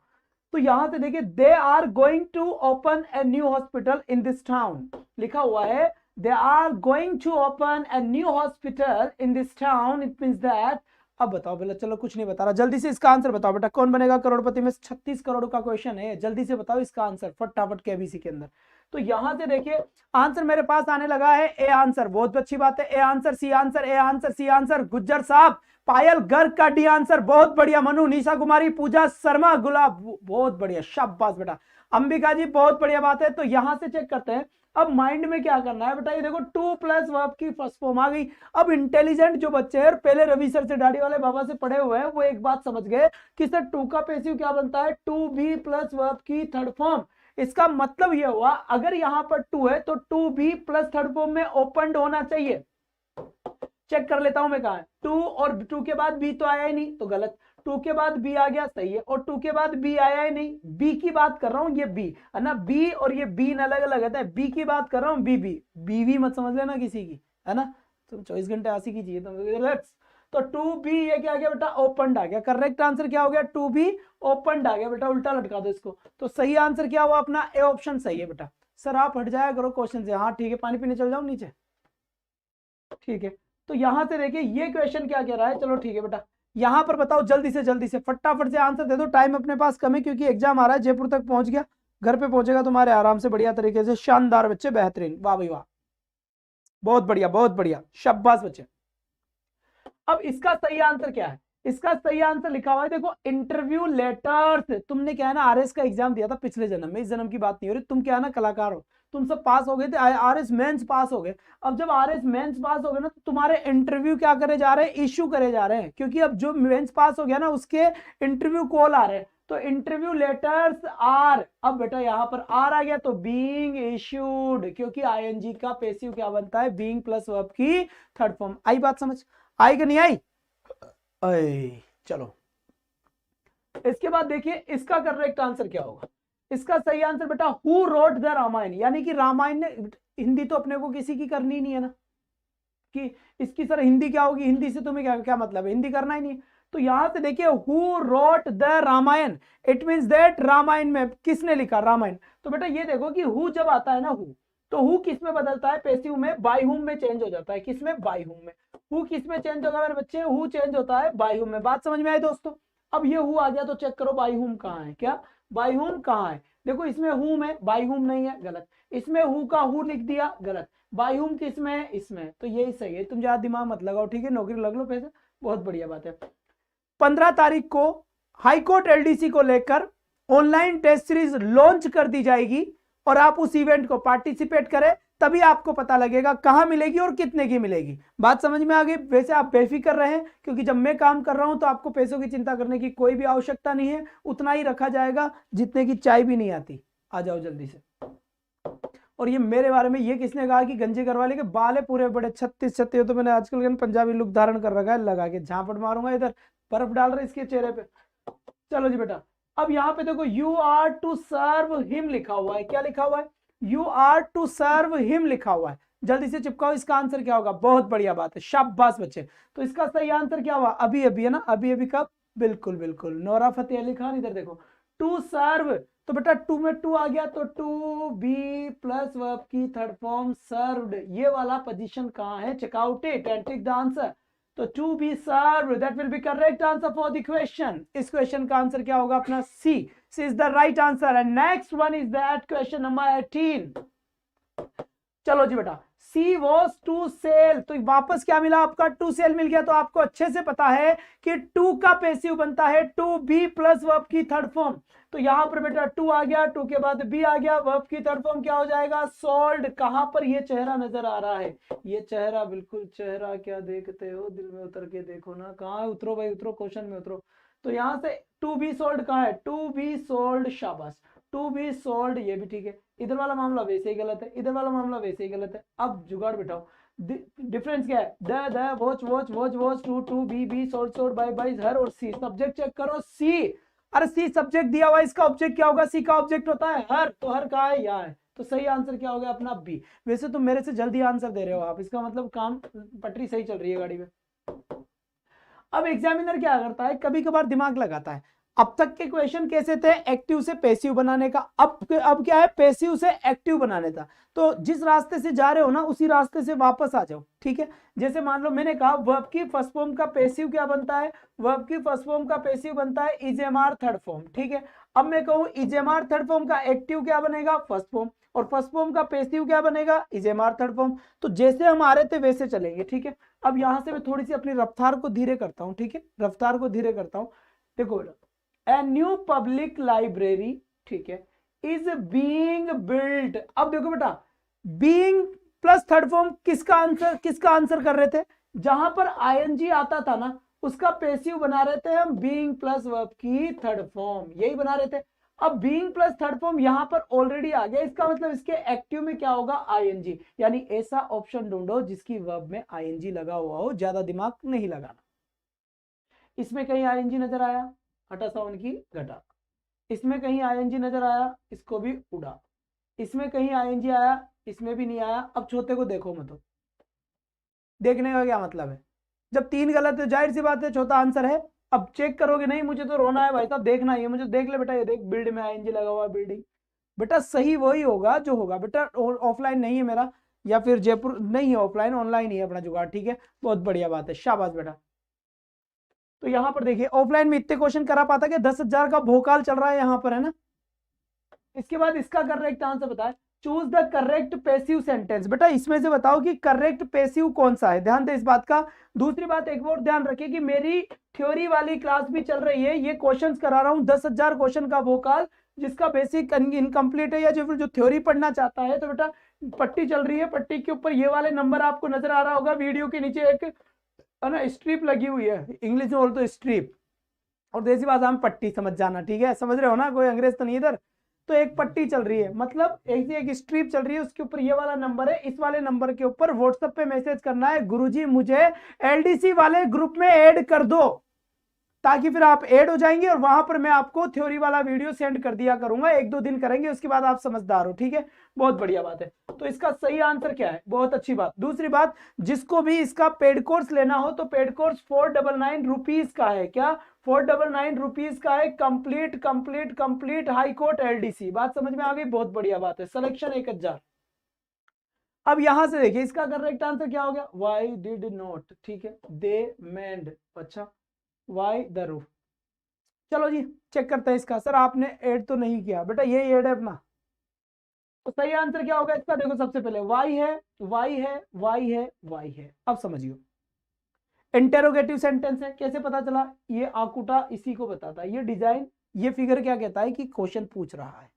तो यहां से देखिए, they are going to open a new hospital in this town, लिखा हुआ है they are going to open a new hospital in this town. It means that, अब बताओ बेटा, चलो कुछ नहीं बता रहा, जल्दी से इसका आंसर बताओ बेटा, कौन बनेगा करोड़पति में? 36 करोड़ का क्वेश्चन है, जल्दी से बताओ इसका आंसर फटाफट केबीसी के अंदर। तो यहां से देखिए, आंसर मेरे पास आने लगा है ए आंसर, बहुत अच्छी बात है। A answer, C answer, A answer, C answer, Gujjar साहब, पायल गर्ग का डी आंसर, बहुत बढ़िया। मनु, निशा कुमारी, पूजा शर्मा, गुलाब, बहुत बढ़िया, शाबाश बेटा। अंबिका जी, बहुत बढ़िया बात है। तो यहां से चेक करते हैं, अब माइंड में क्या करना है बेटा? ये देखो, 2 प्लस वर्ब की फर्स्ट फॉर्म आ गई। अब इंटेलिजेंट जो बच्चे हैं, पहले रवि सर से, दाढ़ी वाले बाबा से पढ़े हुए हैं, वो एक बात समझ गए कि सर 2 का पैसिव क्या बनता है? 2b प्लस वर्ब की थर्ड फॉर्म। इसका मतलब यह हुआ, अगर यहां पर 2 है तो 2b प्लस थर्ड फॉर्म में ओपनड होना चाहिए। चेक कर लेता हूं मैं, कहा है 2, और 2 के बाद b तो आया ही नहीं, तो गलत। 2 के बाद b आ गया, सही है, और 2 के बाद b आया ही नहीं। b की बात कर रहा हूं, ये b है ना, b और ये b अलग अलग है। b की बात कर रहा हूं, b मत समझ लेना किसी की, है ना? तुम 24 घंटे आसी कीजिए तो 2b ये क्या आ गया बेटा? ओपनड आ गया। करेक्ट आंसर क्या हो गया? 2b ओपनड आ गया बेटा। उल्टा लटका दो इसको, तो सही आंसर क्या हुआ अपना? ए ऑप्शन सही है बेटा। सर आप हट जाया करो क्वेश्चन से। हाँ ठीक है, पानी पीने चल जाओ नीचे, ठीक है। तो यहां से देखिए, ये क्वेश्चन क्या कह रहा है? चलो ठीक है बेटा, यहां पर बताओ जल्दी से फटाफट से आंसर दे दो, टाइम अपने पास कम है, क्योंकि एग्जाम आ रहा है। जयपुर तक पहुंच गया, घर पे पहुंचेगा तुम्हारे आराम से, बढ़िया तरीके से। शानदार बच्चे, बेहतरीन, वाह भाई वाह, बहुत बढ़िया बहुत बढ़िया, शाबाश बच्चे। अब इसका सही आंसर क्या है? इसका सही आंसर लिखा हुआ है, देखो, इंटरव्यू लेटर्स। तुमने क्या है ना, आरएस का एग्जाम दिया था पिछले जन्म में, इस जन्म की बात नहीं हो रही। तुम क्या है ना, कलाकार हो, तुम सब पास हो गए थे, आरएस मेंस पास हो गए। अब जब आरएस मेंस पास हो गए ना, तो तुम्हारे इंटरव्यू क्या करे जा रहे हैं? इश्यू करे जा रहे हैं, क्योंकि अब जो मेंस पास हो गया ना, उसके इंटरव्यू कॉल आ रहे हैं। तो इंटरव्यू लेटर्स आर, अब बेटा यहां पर आर आ गया, तो बीइंग इश्यूड, क्योंकि आईएनजी का पैसिव क्या बनता है? बीइंग प्लस वर्ब की थर्ड फॉर्म। आई बात समझ? आई कि नहीं आई? चलो, इसके बाद देखिए, इसका करेक्ट आंसर क्या होगा? इसका सही आंसर बेटा, हु रोट द रामायण, यानी कि रामायण ने, हिंदी तो अपने को किसी की करनी नहीं है ना, कि इसकी सर हिंदी क्या होगी? हिंदी से तुम्हें क्या क्या मतलब है? हिंदी करना ही नहीं है। तो यहां से देखिए, who wrote the Ramayan, it means that Ramayan में किसने लिखा? रामायण। तो बेटा ये देखो कि हु जब आता है ना, हु, तो हु किस में बदलता है? पैसिव में, बाय हुम में चेंज हो जाता है। किस में? बाय हुम में। हु किस में चेंज होगा मेरे बच्चे? हु चेंज होता है बाय हुम में। बात समझ में आई दोस्तों? अब ये हु आ गया, तो चेक करो बाय हुम कहां है? क्या बाय हुम कहां है? देखो, इसमें हुम है, बाय हुम नहीं है, गलत। इसमें हु का हु लिख दिया, गलत। बाय हुम किस में है? इसमें। तो यही सही है, तुम ज्यादा दिमाग मत लगाओ, ठीक है? नौकरी लग लो पैसे, बहुत बढ़िया बात है। 15 तारीख को हाईकोर्ट एलडीसी को लेकर ऑनलाइन टेस्ट सीरीज लॉन्च कर दी जाएगी, और आप उस इवेंट को पार्टिसिपेट करें, तभी आपको पता लगेगा कहां मिलेगी और कितने की मिलेगी। बात समझ में आ गई? वैसे आप बेफिक्र रहें, क्योंकि जब मैं काम कर रहा हूं तो आपको पैसों की चिंता करने की कोई भी आवश्यकता नहीं है, उतना ही रखा जाएगा जितने की चाय भी नहीं आती। आ जाओ जल्दी से। और ये मेरे बारे में ये किसने कहा कि गंजे घरवाले के बाल है पूरे बड़े 36 तो मैंने आजकल पंजाबी लुक धारण कर रखा है, लगा के झापड़ मारूंगा, इधर बर्फ डाल रहे इसके चेहरे पे। चलो जी बेटा, अब यहां पे देखो, you are to serve him लिखा हुआ है। क्या लिखा हुआ है? You are to serve him लिखा हुआ है। जल्दी से चिपकाओ, इसका आंसर क्या होगा? बहुत बढ़िया बात है, शाबाश बच्चे। तो इसका सही आंसर क्या हुआ? अभी अभी है ना, अभी अभी कब? बिल्कुल बिल्कुल, नोरा फतेह अली खान। इधर देखो, टू सर्व, तो बेटा 2 में 2 आ गया, तो 2b प्लस वर्ब की थर्ड फॉर्म सर्व्ड। ये वाला पोजीशन कहां है? Check out it and take the answer. तो to be serve, that will be correct answer for the question. इस क्वेश्चन का आंसर क्या होगा अपना C is the right answer. And next one is that question number 18। चलो जी बेटा, सी was to cell, तो वापस क्या मिला आपका, टू सेल मिल गया। तो आपको अच्छे से पता है कि टू का पैसिव बनता है टू बी प्लस वर्ब की थर्ड फॉर्म। तो यहां पर बेटा टू आ गया, टू के बाद बी आ गया, वर्ब की थर्ड फॉर्म क्या हो जाएगा, सोल्ड। कहां पर ये चेहरा नजर आ रहा है, ये चेहरा, बिल्कुल चेहरा क्या देखते हो, दिल में उतर के देखो ना, कहां उतरो भाई, उतरो क्वेश्चन में उतरो। तो यहां से टू बी सोल्ड कहां है, टू बी सोल्ड, शाबाश, टू बी सोल्ड, ये भी ठीक है। इधर वाला मामला वैसे ही गलत है, इधर वाला मामला वैसे ही गलत है। अब जुगाड़ बिठाओ, डिफरेंस क्या है, the watch watch watch watch, to to be sold sold, by by, her, और सी सब्जेक्ट चेक करो, सी। अरे सी सब्जेक्ट दिया हुआ, इसका ऑब्जेक्ट क्या होगा, सी का ऑब्जेक्ट होता है हर, तो हर कहाँ है, यहाँ है। तो सही आंसर क्या हो गया अपना बी। वैसे तो मेरे से जल्दी आंसर दे रहे हो आप, इसका मतलब काम, पटरी सही चल रही है गाड़ी में। अब एग्जामिनर क्या करता है, कभी कभार दिमाग लगाता है। अब तक के क्वेश्चन कैसे थे, एक्टिव से पैसिव बनाने का, अब क्या है, पैसिव से एक्टिव बनाने का। तो जिस रास्ते से जा रहे हो ना, उसी रास्ते से वापस आ जाओ, ठीक है। जैसे मान लो मैंने कहा वर्ब की फर्स्ट फॉर्म का पैसिव क्या बनता है, वर्ब की फर्स्ट फॉर्म का पैसिव बनता है इजेमार थर्ड फॉर्म, ठीक है। अब मैं कहूं इजेमार थर्ड फॉर्म का एक्टिव क्या बनेगा, फर्स्ट फॉर्म, और फर्स्ट फॉर्म का पैसिव क्या बनेगा, इजेमार थर्ड फॉर्म। तो जैसे हम आ रहे थे वैसे चलेंगे, ठीक है। अब यहां से मैं थोड़ी सी अपनी रफ्तार को धीरे करता हूं, ठीक है, रफ्तार को धीरे करता हूं। देखो, ए न्यू पब्लिक लाइब्रेरी, ठीक है, इज बीइंग बिल्ट। अब देखो बेटा, बीइंग प्लस थर्ड फॉर्म किसका आंसर कर रहे थे, जहां पर आईएनजी आता था ना, उसका पैसिव बना रहे थे हम, बीइंग प्लस वर्ब की थर्ड फॉर्म, यही बना रहे थे। अब बीइंग प्लस थर्ड फॉर्म यहां पर ऑलरेडी आ गया, इसका मतलब इसके एक्टिव में क्या होगा, आईएनजी। यानी ऐसा ऑप्शन ढूंढो जिसकी वर्ब में आईएनजी लगा हुआ हो, ज्यादा दिमाग नहीं लगाना। इसमें कहीं आईएनजी नजर आया, हटा साउंड की घटा। इसमें कहीं आईएनजी नजर आया, इसको भी उड़ा। इसमें कहीं आईएनजी आया, इसमें भी नहीं आया। अब चौथे को देखो मत, देखने का क्या मतलब है, जब तीन गलत है जाहिर सी बात है चौथा आंसर है। अब चेक करोगे नहीं, मुझे तो रोना है भाई साहब, देखना ही है मुझे, देख ले बेटा, ये देख बिल्ड में आईएनजी लगा हुआ है, बिल्डिंग। बेटा सही वही होगा जो होगा बेटा, ऑफलाइन नहीं है मेरा, या फिर जयपुर नहीं है ऑफलाइन, ऑनलाइन ही है अपना जुगाड़, ठीक है। बहुत बढ़िया बात है, शाबाश बेटा। तो यहां पर देखिए ऑफलाइन में इतने क्वेश्चन करा पाता कि 10,000 का भोकाल चल रहा है यहां पर, है ना। इसके बाद इसका करेक्ट आंसर बताए, choose the correct passive sentence. बेटा इसमें से बताओ कि करेक्ट पैसिव कौन सा है, ध्यान दे इस बात का। दूसरी बात एक और ध्यान रखिए कि मेरी थ्योरी वाली क्लास भी चल रही है, ये क्वेश्चंस करा रहा हूं 10,000 क्वेश्चन का भोकाल, जिसका बेसिक इनकम्प्लीट है या जो थ्योरी पढ़ना चाहता है, तो बेटा पट्टी चल रही है, पट्टी के ऊपर ये वाले नंबर आपको नजर आ रहा होगा, वीडियो के नीचे एक ना स्ट्रिप लगी हुई है, इंग्लिश में बोल तो स्ट्रिप, और देसी भाषा में पट्टी समझ जाना, ठीक है, समझ रहे हो ना, कोई अंग्रेज तो नहीं इधर। तो एक पट्टी चल रही है, मतलब एक स्ट्रिप चल रही है, उसके ऊपर ये वाला नंबर है, इस वाले नंबर के ऊपर व्हाट्सएप पे मैसेज करना है, गुरुजी मुझे एलडीसी वाले ग्रुप में ऐड कर दो, ताकि फिर आप ऐड हो जाएंगे और वहां पर मैं आपको थ्योरी वाला वीडियो सेंड कर दिया करूंगा, 1-2 दिन करेंगे, उसके बाद आप समझदार हो, ठीक है। बहुत बढ़िया बात है। तो इसका सही आंसर क्या है, बहुत अच्छी बात। दूसरी बात, जिसको भी इसका पेड कोर्स लेना हो तो पेड कोर्स 499 रुपीज का है, क्या 499 रुपीज का है, complete complete complete high court LDC. बात समझ में आ गई, बहुत बढ़िया बात है। सिलेक्शन 1000। अब यहां से देखिए इसका करेक्ट आंसर क्या हो गया, वाई डिड नॉट, ठीक है, दे मेंड, अच्छा वाई द रूफ। चलो जी चेक करते हैं इसका, सर आपने ऐड तो नहीं किया, बेटा ये ऐड है अपना। तो सही आंसर क्या होगा इसका, देखो सबसे पहले वाई है, वाई है, वाई है, वाई है। अब समझियो, इंटेरोगेटिव सेंटेंस है, कैसे पता चला, ये आकुटा इसी को बताता है, ये डिजाइन, ये फिगर क्या कहता है कि क्वेश्चन पूछ रहा है।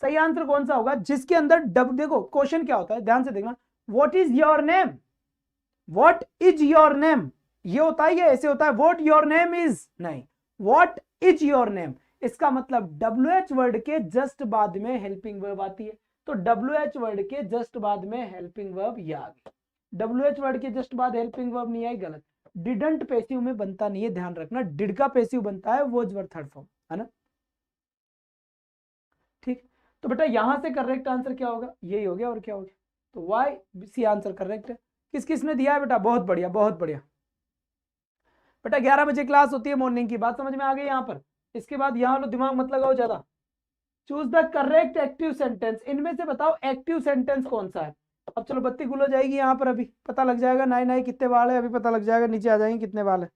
सही आंसर कौन सा होगा, जिसके अंदर देखो क्वेश्चन क्या होता है, ध्यान से देखना, what is your name, what is your name, ये होता है, ये ऐसे होता है, व्हाट योर नेम इज, नहीं, व्हाट इज योर नेम। इसका मतलब WH वर्ड के जस्ट बाद में हेल्पिंग वर्ब आती है, तो WH वर्ड के जस्ट बाद में हेल्पिंग वर्ब ये आ गई। WH वर्ड के जस्ट बाद हेल्पिंग वर्ब नहीं आई, गलत। डिडंट पैसिव में बनता नहीं है, ध्यान रखना, डिड का पैसिव बनता है, वो वर्ड थर्ड फॉर्म, है ना, ठीक। तो बेटा यहां से करेक्ट आंसर क्या होगा, यही हो गया, और क्या हो गया, तो वाई सी आंसर करेक्ट है। किस किस ने दिया है बेटा, बहुत बढ़िया बहुत बढ़िया बेटा। 11 बजे क्लास होती है मॉर्निंग की, बात समझ में आ गई यहाँ पर। इसके बाद यहाँ लो, दिमाग मत लगाओ ज्यादा। Choose the correct active sentence, इनमें से बताओ एक्टिव सेंटेंस कौन सा है। अब चलो बत्ती गुल हो जाएगी यहाँ पर, अभी पता लग जाएगा। 9 कितने बाल है अभी पता लग जाएगा, नीचे आ जाएंगे कितने बाल है।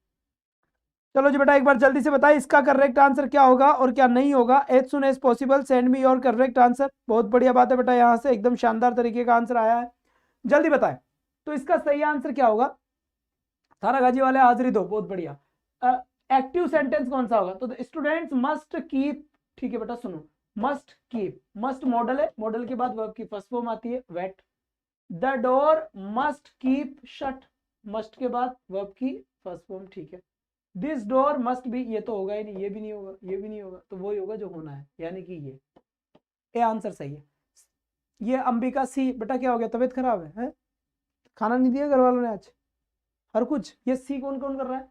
चलो जी बेटा एक बार जल्दी से बताइए इसका करेक्ट आंसर क्या होगा और क्या नहीं होगा। As soon as possible send me your correct answer. बहुत बढ़िया बात है बेटा, यहाँ से एकदम शानदार तरीके का आंसर आया है, जल्दी बताएं। तो इसका सही आंसर क्या होगा? थानागाजी वाले हाजिरी दो, बहुत बढ़िया। एक्टिव सेंटेंस कौन सा होगा? तो स्टूडेंट्स मस्ट कीप, ठीक है बेटा सुनो, मस्ट कीप, मस्ट मॉडल है, मॉडल के बाद वर्ब की फर्स्ट फॉर्म आती है wait. The door must keep shut, must के बाद वर्ब की फर्स्ट फॉर्म, ठीक है। दिस डोर मस्ट बी, ये तो होगा ही नहीं, ये भी नहीं होगा, ये भी नहीं होगा, तो वही होगा जो होना है, यानी कि ये आंसर सही है। ये अंबिका सी, बेटा क्या हो गया, तबीयत खराब है? खाना नहीं दिया घर वालों ने आज? हर कुछ। ये सी कौन कौन कर रहा है?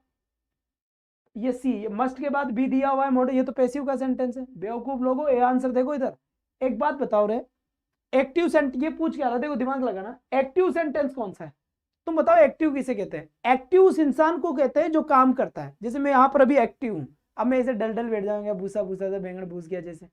ये सी, मस्ट के बाद बी दिया हुआ है मॉडल, ये तो पैसिव का सेंटेंस है। बेवकूफ लोगों, ये आंसर देखो इधर। एक बात बताओ रे, एक्टिव सेंटेंस, ये पूछ क्या रहा, देखो दिमाग लगाना, एक्टिव सेंटेंस कौन सा है? तुम बताओ एक्टिव किसे कहते हैं? एक्टिव उस इंसान को कहते हैं जो काम करता है। जैसे मैं यहाँ पर अभी एक्टिव हूँ, अब मैं ऐसे डल डल बैठ जाऊंगा, भूसा भूसा सा बैंगन भूस गया जैसे,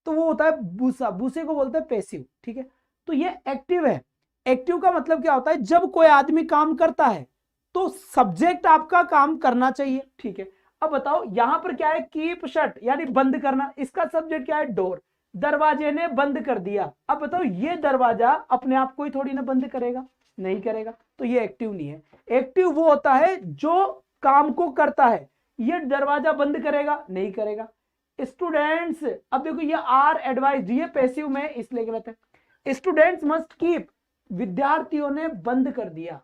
तो वो होता है भूसा, भूसे को बोलते हैं पैसिव, ठीक है। तो ये एक्टिव है। एक्टिव का मतलब क्या होता है? जब कोई आदमी काम करता है तो सब्जेक्ट आपका काम करना चाहिए, ठीक है। अब बताओ यहां पर क्या है? कीप शट यानी बंद करना, इसका सब्जेक्ट क्या है? डोर। दरवाजे ने बंद कर दिया। अब बताओ ये दरवाजा अपने आप को ही थोड़ी ना बंद करेगा, नहीं करेगा, तो ये एक्टिव नहीं है। एक्टिव वो होता है जो काम को करता है। ये दरवाजा बंद करेगा? नहीं करेगा। स्टूडेंट्स, अब देखो ये आर एडवाइज, ये पैसिव में इसलिए गलत है। स्टूडेंट्स मस्ट कीप, विद्यार्थियों ने बंद कर दिया,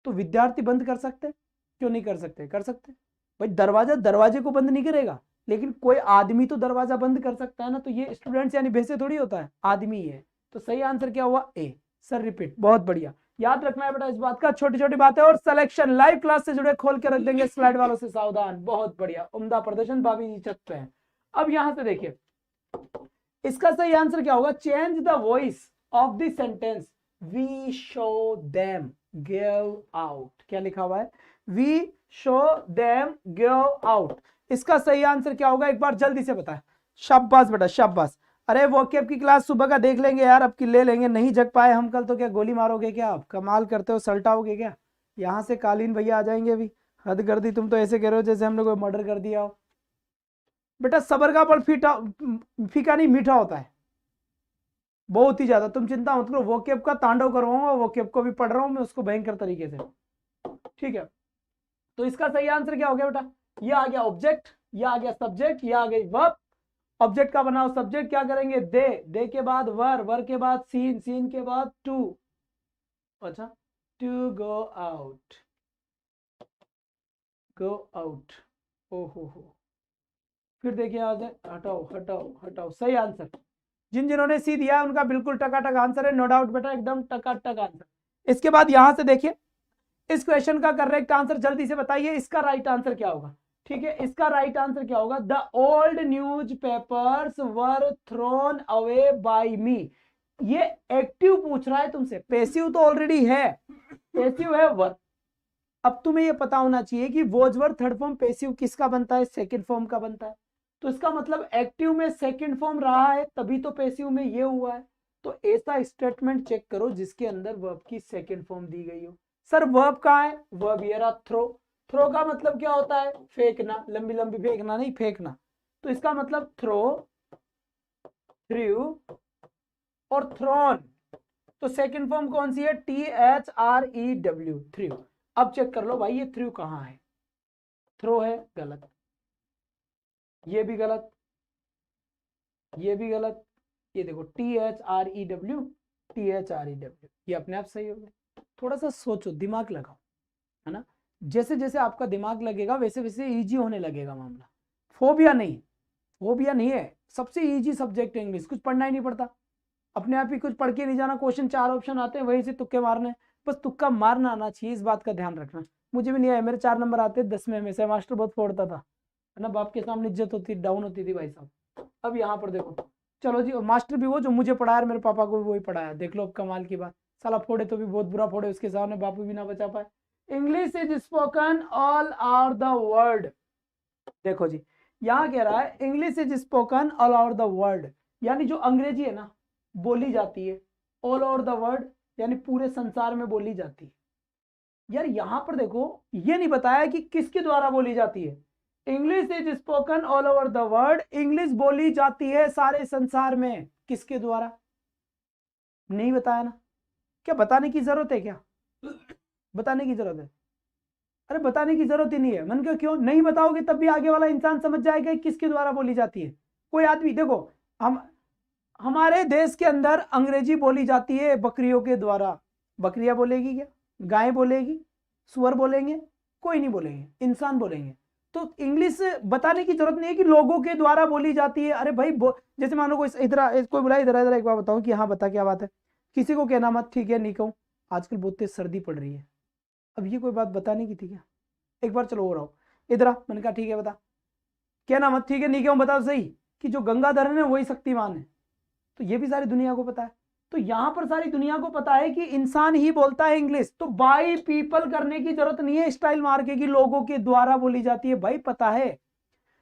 तो विद्यार्थी बंद कर सकते? क्यों नहीं कर सकते? कर सकते भाई, दरवाजा दरवाजे को बंद नहीं करेगा, लेकिन कोई आदमी तो दरवाजा बंद कर सकता है ना। तो ये स्टूडेंट्स यानी भैंसे थोड़ी होता है, आदमी है। तो सही आंसर क्या हुआ? ए। सर रिपीट, बहुत बढ़िया, याद रखना है बेटा इस बात का, छोटी छोटी बातें। और सिलेक्शन लाइव क्लास से जुड़े खोल के रख देंगे, स्लाइड वालों से सावधान। बहुत बढ़िया, उम्दा प्रदर्शन, भाभी जी छत पे हैं। अब यहां से देखिए इसका सही आंसर क्या होगा? Change the voice of the sentence, we show them give out. क्या लिखा हुआ है? We show them give out. इसका सही आंसर क्या होगा? एक बार जल्दी से बताएं। शाबाश बेटा शाबाश। अरे वोकैब की क्लास सुबह का देख लेंगे यार, अब की ले लेंगे। नहीं जग पाए हम कल तो क्या गोली मारोगे क्या? आप कमाल करते हो, सल्टाओगे क्या? यहाँ से कालीन भैया आ जाएंगे अभी। हद कर दी, तुम तो ऐसे कह रहे हो जैसे हमने कोई मर्डर कर दिया हो। बेटा सबर का फल फीका नहीं मीठा होता है, बहुत ही ज्यादा। तुम चिंता मत करो, वोकैब का तांडव करवाऊंगा, वोकैब को भी पढ़ रहा हूं मैं उसको भयंकर तरीके से, ठीक है। तो इसका सही आंसर क्या हो गया बेटा? ये आ गया ऑब्जेक्ट, ये आ गया सब्जेक्ट, ये आ गई वर्ब। ऑब्जेक्ट का बनाओ, सब्जेक्ट क्या करेंगे? दे के बाद वर के बाद सीन के बाद टू। अच्छा, to go out, go out, ओ हो। फिर देखिए आज हटाओ हटाओ हटाओ, सही आंसर। जिन्होंने सी दिया है उनका बिल्कुल टकाटक आंसर है, नो डाउट बेटा, एकदम टकाटक आंसर। इसके बाद यहां से देखिए इस क्वेश्चन का करेक्ट आंसर जल्दी से बताइए, इसका राइट आंसर क्या होगा? ठीक है, इसका राइट आंसर क्या होगा? The old newspapers were thrown away by me. ये एक्टिव पूछ रहा है तुमसे, पैसिव तो ऑलरेडी है, पैसिव है वर। अब तुम्हें ये पता होना चाहिए कि was were third form passive किसका बनता है? सेकंड फॉर्म का बनता है। तो इसका मतलब एक्टिव में सेकंड फॉर्म रहा है, तभी तो पैसिव में ये हुआ है। तो ऐसा स्टेटमेंट चेक करो जिसके अंदर वर्ब की सेकंड फॉर्म दी गई हो। सर वर्ब कहाँ है? वर्ब ये रहा, थ्रो। थ्रो का मतलब क्या होता है? फेंकना, लंबी लंबी फेंकना नहीं, फेंकना। तो इसका मतलब थ्रो, थ्रू और थ्रोन। तो सेकंड फॉर्म कौन सी है? THREW, through. अब चेक कर लो भाई ये थ्रू कहाँ है? थ्रो है, गलत। ये भी गलत, ये भी गलत। ये देखो THREW, THREW, ये अपने आप सही हो गया। थोड़ा सा सोचो, दिमाग लगाओ, है ना। जैसे जैसे आपका दिमाग लगेगा वैसे वैसे इजी होने लगेगा मामला। फोबिया नहीं, फोबिया नहीं है, सबसे इजी सब्जेक्ट है इंग्लिश, कुछ पढ़ना ही नहीं पड़ता, अपने आप ही कुछ पढ़ के नहीं जाना। क्वेश्चन 4 ऑप्शन आते हैं, वही से तुक्के मारने, बस तुक्का मारना आना चाहिए, इस बात का ध्यान रखना। मुझे भी नहीं आया, मेरे 4 नंबर आते 10 में से, मास्टर बहुत फोड़ता था, है ना। बाप के सामने इज्जत होती, डाउन होती थी भाई साहब। अब यहाँ पर देखो, चलो जी, मास्टर भी वो जो मुझे पढ़ाया, मेरे पापा को भी वही पढ़ाया, देख लो अब कमाल की बात। साला फोड़े तो भी बहुत बुरा फोड़े, उसके सामने बापू भी ना बचा पाए। English is spoken all over the world. देखो जी, यहाँ कह रहा है English is spoken all over the world, यानी जो अंग्रेजी है ना बोली जाती है ऑल ओवर द वर्ल्ड, यानी पूरे संसार में बोली जाती है। यार यहां पर देखो ये नहीं बताया कि किसके द्वारा बोली जाती है। English is spoken all over the world, English बोली जाती है सारे संसार में, किसके द्वारा नहीं बताया ना। क्या बताने की जरूरत है क्या? बताने की जरूरत है? अरे बताने की जरूरत ही नहीं है। मन क्यों नहीं बताओगे तब भी आगे वाला इंसान समझ जाएगा किसके द्वारा बोली जाती है। कोई आदमी देखो, हम हमारे देश के अंदर अंग्रेजी बोली जाती है बकरियों के द्वारा। बकरियां बोलेगी क्या? गाय बोलेगी? सुअर बोलेंगे? कोई नहीं बोलेंगे, इंसान बोलेंगे। तो इंग्लिश बताने की जरूरत नहीं है कि लोगों के द्वारा बोली जाती है। अरे भाई जैसे मान लो कोई इधर कोई बोला इधर इधर एक बार बताऊं कि हाँ बता क्या बात है, किसी को कहना मत, ठीक है नहीं कहूं, आजकल बहुत तेज सर्दी पड़ रही है। अब ये कोई बात बताने की थी क्या? एक बार चलो हो रहा हो इधर आ, मैंने कहा ठीक है बता, कहना मत, ठीक है नहीं कहूं, बताओ सही कि जो गंगाधर है वही शक्तिमान है। तो ये भी सारी दुनिया को पता है। तो यहां पर सारी दुनिया को पता है कि इंसान ही बोलता है इंग्लिश। तो बाई पीपल करने की जरूरत नहीं है स्टाइल मार के कि लोगों के द्वारा बोली जाती है। भाई पता है,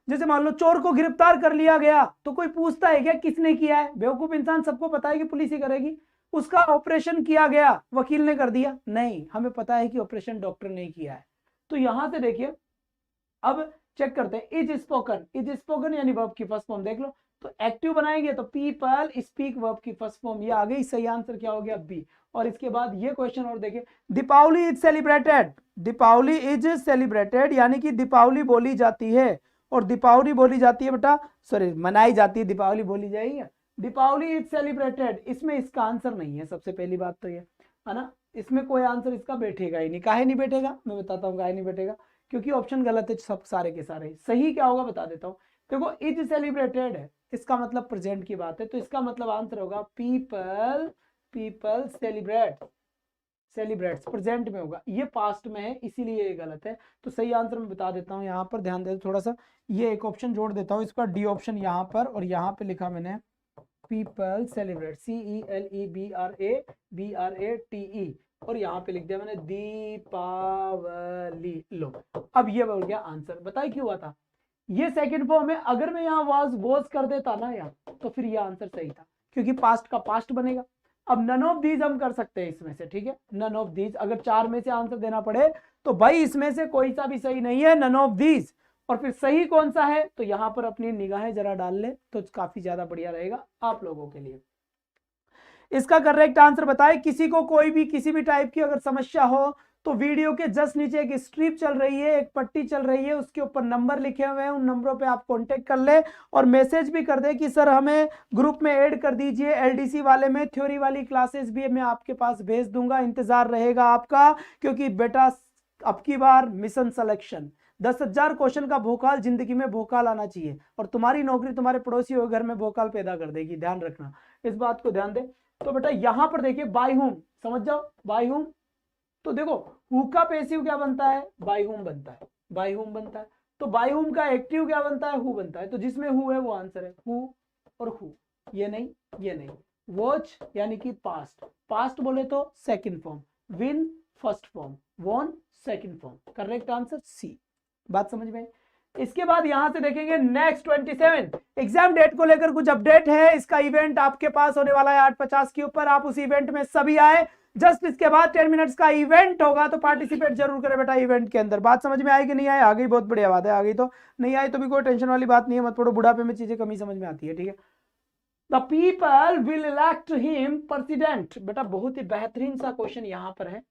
जैसे मान लो चोर को गिरफ्तार कर लिया गया तो कोई पूछता है क्या किसने किया है? बेवकूफ इंसान, सबको पता है कि पुलिस ही करेगी। उसका ऑपरेशन किया गया, वकील ने कर दिया? नहीं, हमें पता है कि ऑपरेशन डॉक्टर ने किया है। तो यहां से देखिए, अब चेक करते हैं। इज स्पोकन, इज स्पोकन यानी वर्ब की फर्स्ट फॉर्म देख लो। तो एक्टिव बनाएंगे तो पीपल स्पीक, वर्ब की फर्स्ट फॉर्म ये आ गई। सही आंसर क्या हो गया? बी। और इसके बाद ये क्वेश्चन और देखिए, Deepawali is celebrated, Deepawali is celebrated यानी कि दीपावली बोली जाती है। और दीपावली बोली जाती है बेटा, सॉरी मनाई जाती है, दीपावली बोली जाएगी। दीपावली इज सेलिब्रेटेड, इसमें इसका आंसर नहीं है। सबसे पहली बात तो ये है ना, इसमें कोई आंसर इसका बैठेगा ही नहीं। काहे नहीं बैठेगा मैं बताता हूँ, काहे नहीं बैठेगा, क्योंकि ऑप्शन गलत है सब सारे के सारे। सही क्या होगा बता देता हूँ। देखो इज सेलिब्रेटेड है, इसका मतलब प्रेजेंट की बात है, तो इसका मतलब आंसर होगा people, people celebrate, celebrates present में होगा, ये पास्ट में है इसीलिए ये गलत है। तो सही आंसर मैं बता देता हूँ, यहाँ पर ध्यान दे थोड़ा सा, ये एक ऑप्शन जोड़ देता हूँ इसका, डी ऑप्शन यहाँ पर, और यहाँ पे लिखा मैंने पीपल सेलिब्रेट, CELEBRATE, और यहाँ पे लिख दिया मैंने दीपावली। लो अब ये बोल गया आंसर। बताइए क्यों हुआ था? ये सेकंड फॉर्म है, अगर मैं यहाँ वॉज कर देता ना यहाँ, तो फिर ये आंसर सही था, क्योंकि पास्ट का पास्ट बनेगा। अब नन ऑफ दीज हम कर सकते हैं इसमें से, ठीक है, नन ऑफ दीज, अगर चार में से आंसर देना पड़े तो भाई इसमें से कोई सा भी सही नहीं है, नन ऑफ दीज। और फिर सही कौन सा है, तो यहां पर अपनी निगाहें जरा डाल ले तो काफी ज्यादा बढ़िया रहेगा आप लोगों के लिए। इसका करेक्ट आंसर बताए। किसी को कोई भी किसी भी टाइप की अगर समस्या हो तो वीडियो के जस्ट नीचे एक स्ट्रिप चल रही है, एक पट्टी चल रही है, उसके ऊपर नंबर लिखे हुए हैं, उन नंबरों पे आप कांटेक्ट कर ले और मैसेज भी कर दे कि सर हमें ग्रुप में ऐड कर दीजिए। एलडीसी वाले में थ्योरी वाली क्लासेस भी मैं आपके पास भेज दूंगा, इंतजार रहेगा आपका, क्योंकि बेटा अब की बार मिशन सिलेक्शन 10,000 क्वेश्चन का भोकाल, जिंदगी में भोकाल आना चाहिए, और तुम्हारी नौकरी तुम्हारे पड़ोसियों के घर में भोकाल पैदा कर देगी, ध्यान रखना, इस बात को ध्यान दे। तो बेटा यहां पर देखिए बाय हुम, समझ जाओ बाय हुम। तो देखो हु का पैसिव क्या बनता है? बाय हुम बनता है, बाय हुम बनता है। तो बाय हुम का एक्टिव क्या बनता है? हु बनता है। तो जिसमें हु है वो आंसर है, हु और हु, ये नहीं ये नहीं। वॉच यानी कि पास्ट, पास्ट बोले तो second form, win first form, won second form, correct answer C. बात समझ में? इसके बाद यहां से देखेंगे नेक्स्ट 27 एग्जाम डेट को लेकर कुछ अपडेट है। इसका इवेंट आपके पास होने वाला है 8:50 के ऊपर, आप उस इवेंट में सभी आए। जस्ट इसके बाद 10 मिनट्स का इवेंट होगा, तो पार्टिसिपेट जरूर करें बेटा इवेंट के अंदर। बात समझ में आई कि नहीं आई? आ गई, बहुत बढ़िया बात है, आ गई। तो नहीं आई तो भी कोई टेंशन वाली बात नहीं है, मत पड़ो, बुढ़ापे में चीजें कमी समझ में आती है, ठीक है। The people will elect him president, बेटा बहुत ही बेहतरीन सा क्वेश्चन यहाँ पर है,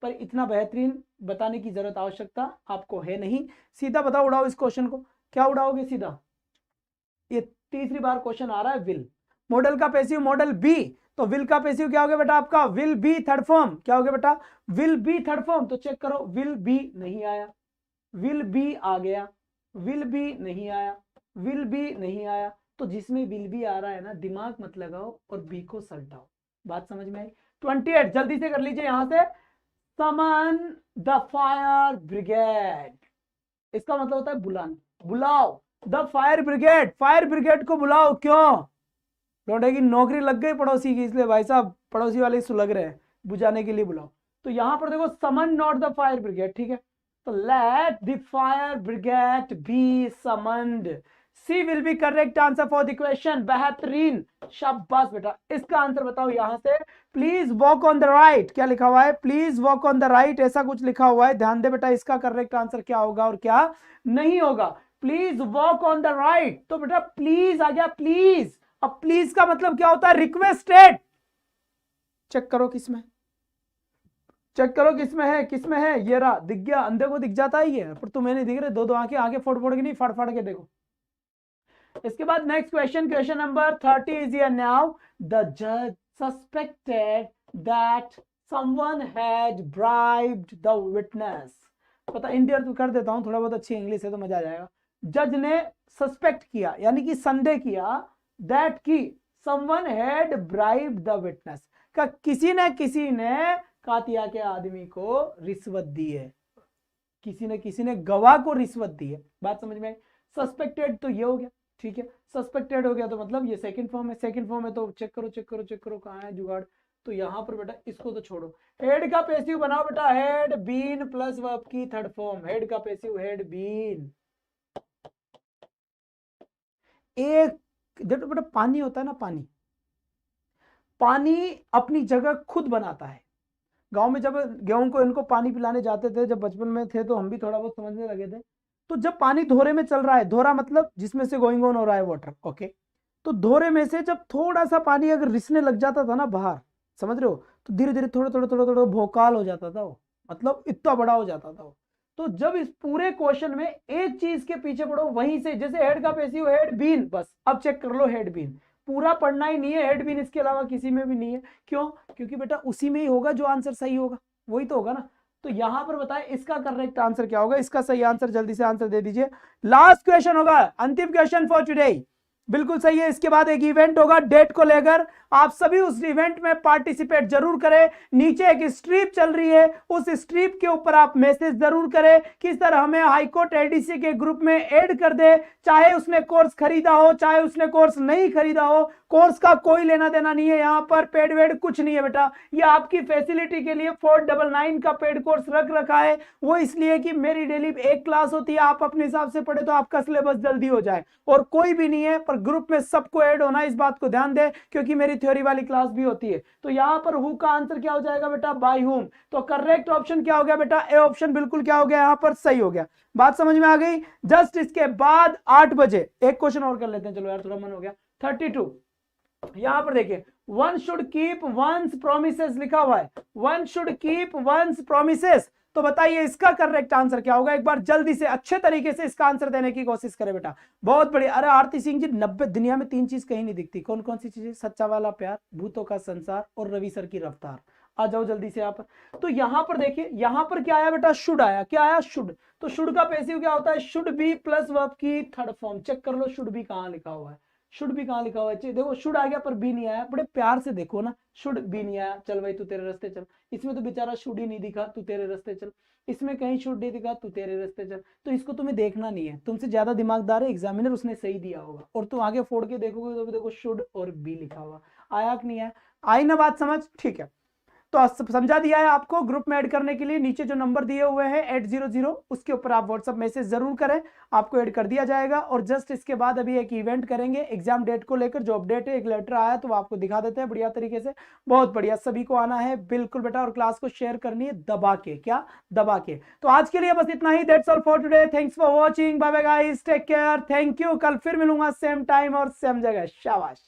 पर इतना बेहतरीन बताने की जरूरत आवश्यकता आपको है नहीं। सीधा बताओ, उड़ाओ इस क्वेश्चन को, क्या उड़ाओगे सीधा? ये तीसरी बार क्वेश्चन आ रहा है विल, मॉडल का पैसिव मॉडल बी, तो विल का पैसिव क्या हो गया बेटा आपका? विल बी थर्ड फॉर्म, क्या हो गया बेटा? Will be third form. तो चेक करो, विल बी नहीं आया, विल बी आ गया, विल बी नहीं आया, विल बी नहीं आया। तो जिसमें विल बी आ रहा है ना, दिमाग मत लगाओ और बी को सल्टाओ। बात समझ में आई? 28 जल्दी से कर लीजिए यहां से, समन द फायर ब्रिगेड, इसका मतलब होता है बुलाना, बुलाओ the fire brigade, fire brigade को बुलाओ। क्यों? लौटे की नौकरी लग गई पड़ोसी की, इसलिए भाई साहब पड़ोसी वाले सुलग रहे हैं, बुझाने के लिए बुलाओ। तो यहां पर देखो summon not the fire brigade, ठीक है। तो let the fire brigade be summoned, C will be correct answer for the question. बेहतरीन, शाबाश बेटा। इसका आंसर बताओ यहां से। Please walk on the right, क्या लिखा हुआ है? Please walk on the right, ऐसा कुछ लिखा हुआ है। ध्यान दे बेटा, इसका करेक्ट आंसर क्या होगा और क्या नहीं होगा। Please walk on the right, तो बेटा प्लीज आ गया, प्लीज। अब प्लीज का मतलब क्या होता है? रिक्वेस्टेड। चेक करो किसमें, चेक करो किसमें है, किसमें है। ये रहा, दिख गया, अंधे को दिख जाता है ये, पर तुम्हें नहीं दिख रहे। दो दो आंखें आगे फोड़ फोड़ के नहीं, फड़ फड़ के देखो। इसके बाद next question, question number 30 is here now. The जज suspected that someone had bribed the witness. पता हिंदी अर्थ कर देता हूं, थोड़ा बहुत अच्छी इंग्लिश है तो मजा आ जाएगा। जज ने सस्पेक्ट किया, यानी कि संदेह किया, दैट की someone had bribed the witness, का किसी ने कातिया के आदमी को रिश्वत दी है। किसी ने गवाह को रिश्वत दी है। बात समझ में आई? सस्पेक्टेड तो ये हो गया, ठीक है। सस्पेक्टेड हो गया तो मतलब ये सेकंड फॉर्म है। सेकंड फॉर्म है तो चेक करो चेक करो चेक करो, कहां है जुगाड़? तो यहां पर बेटा इसको तो छोड़ो, हेड का पैसिव बनाओ बेटा। हेड बीन प्लस वर्ब की थर्ड फॉर्म। हेड का पैसिव हेड बीन। एक देखो बेटा, पानी होता है ना, पानी, पानी अपनी जगह खुद बनाता है। गांव में जब गेहूं को इनको पानी पिलाने जाते थे, जब बचपन में थे, तो हम भी थोड़ा बहुत समझने लगे थे। तो जब पानी धोरे में चल रहा है, धोरा मतलब जिसमें से गोइंग ऑन हो रहा है वाटर, ओके, तो धोरे में से जब थोड़ा सा पानी अगर रिसने लग जाता था ना बाहर, समझ रहे हो, तो धीरे धीरे थोड़ा थोड़ा थोड़ा थोड़ा भोकाल हो जाता था वो, मतलब इतना बड़ा हो जाता था वो। तो जब इस पूरे क्वेश्चन में एक चीज के पीछे पढ़ो, वहीं से, जैसे हेड का पैसिव हेड बीन, बस अब चेक कर लो हेड बीन। पूरा पढ़ना ही नहीं है हेड बीन, इसके अलावा किसी में भी नहीं है। क्यों? क्योंकि बेटा उसी में ही होगा जो आंसर सही होगा, वही तो होगा ना। तो यहां पर बताएं इसका करेक्ट आंसर क्या होगा। इसका सही आंसर जल्दी से आंसर दे दीजिए। लास्ट क्वेश्चन होगा, अंतिम क्वेश्चन फॉर टुडे। बिल्कुल सही है। इसके बाद एक इवेंट होगा डेट को लेकर, आप सभी उस इवेंट में पार्टिसिपेट जरूर करें। नीचे एक स्ट्रिप चल रही है, उस स्ट्रिप के ऊपर आप मैसेज जरूर करें कि सर हमें हाईकोर्ट एडीसी के ग्रुप में ऐड कर दे। चाहे उसने कोर्स खरीदा हो, चाहे उसने कोर्स नहीं खरीदा हो, कोर्स का कोई लेना देना नहीं है। यहां पर पेड वेड कुछ नहीं है बेटा, ये आपकी फैसिलिटी के लिए 499 का पेड कोर्स रख रखा है। वो इसलिए कि मेरी डेली एक क्लास होती है, आप अपने हिसाब से पढ़े तो आपका सिलेबस जल्दी हो जाए। और कोई भी नहीं है, पर ग्रुप में सबको ऐड होना, इस बात को ध्यान दे, क्योंकि मेरी थ्योरी वाली क्लास भी होती है। तो यहां पर हु का आंसर क्या हो जाएगा बेटा? By whom. तो करेक्ट ऑप्शन क्या हो गया बेटा? ए ऑप्शन बिल्कुल क्या हो गया, यहां पर सही हो गया। बात समझ में आ गई? जस्ट इसके बाद 8 बजे एक क्वेश्चन और कर लेते हैं, चलो यार थोड़ा मन हो गया। 32 यहां पर देखिए, one should keep once promises लिखा हुआ है। One should keep once promises, तो बताइए इसका करेक्ट आंसर क्या होगा? एक बार जल्दी से अच्छे तरीके से इसका आंसर देने की कोशिश करें बेटा। बहुत बढ़िया। अरे आरती सिंह जी, 90 दुनिया में 3 चीज कहीं नहीं दिखती। कौन कौन सी चीजें? सच्चा वाला प्यार, भूतों का संसार और रवि सर की रफ्तार। आ जाओ जल्दी से यहाँ पर। तो यहां पर देखिए, यहां पर क्या आया बेटा? शुड आया। क्या आया? शुड। तो शुड का पैसिव क्या होता है? शुड बी प्लस वर्ब की थर्ड फॉर्म। चेक कर लो शुड बी कहां लिखा हुआ है। शुड भी कहां लिखा हुआ है? देखो शुड आ गया पर बी नहीं आया। बड़े प्यार से देखो ना, शुड बी नहीं आया। चल भाई तू तेरे रास्ते चल। इसमें तो बेचारा शुड ही नहीं दिखा, तू तेरे रास्ते चल। इसमें कहीं शुड नहीं दिखा, तू तेरे रास्ते चल। तो इसको तुम्हें देखना नहीं है, तुमसे ज्यादा दिमागदार है एग्जामिनर, उसने सही दिया होगा। और तुम आगे फोड़ के देखोगे तो देखो शुड और बी लिखा हुआ। आया कि नहीं आया? आई ना बात समझ? ठीक है, तो समझा दिया है आपको। ग्रुप में ऐड करने के लिए नीचे जो नंबर दिए हुए हैं 800, उसके ऊपर आप व्हाट्सएप मैसेज जरूर करें, आपको ऐड कर दिया जाएगा। और जस्ट इसके बाद अभी एक इवेंट करेंगे एग्जाम डेट को लेकर। जो अपडेट है, एक लेटर आया तो वो आपको दिखा देते हैं बढ़िया तरीके से। बहुत बढ़िया, सभी को आना है बिल्कुल बेटा, और क्लास को शेयर करनी है दबा के। क्या? दबा के। तो आज के लिए बस इतना ही। That's all for today. Thanks for watching. Bye bye guys, take care, thank you. कल फिर मिलूंगा सेम टाइम और सेम जगह। शाबाश।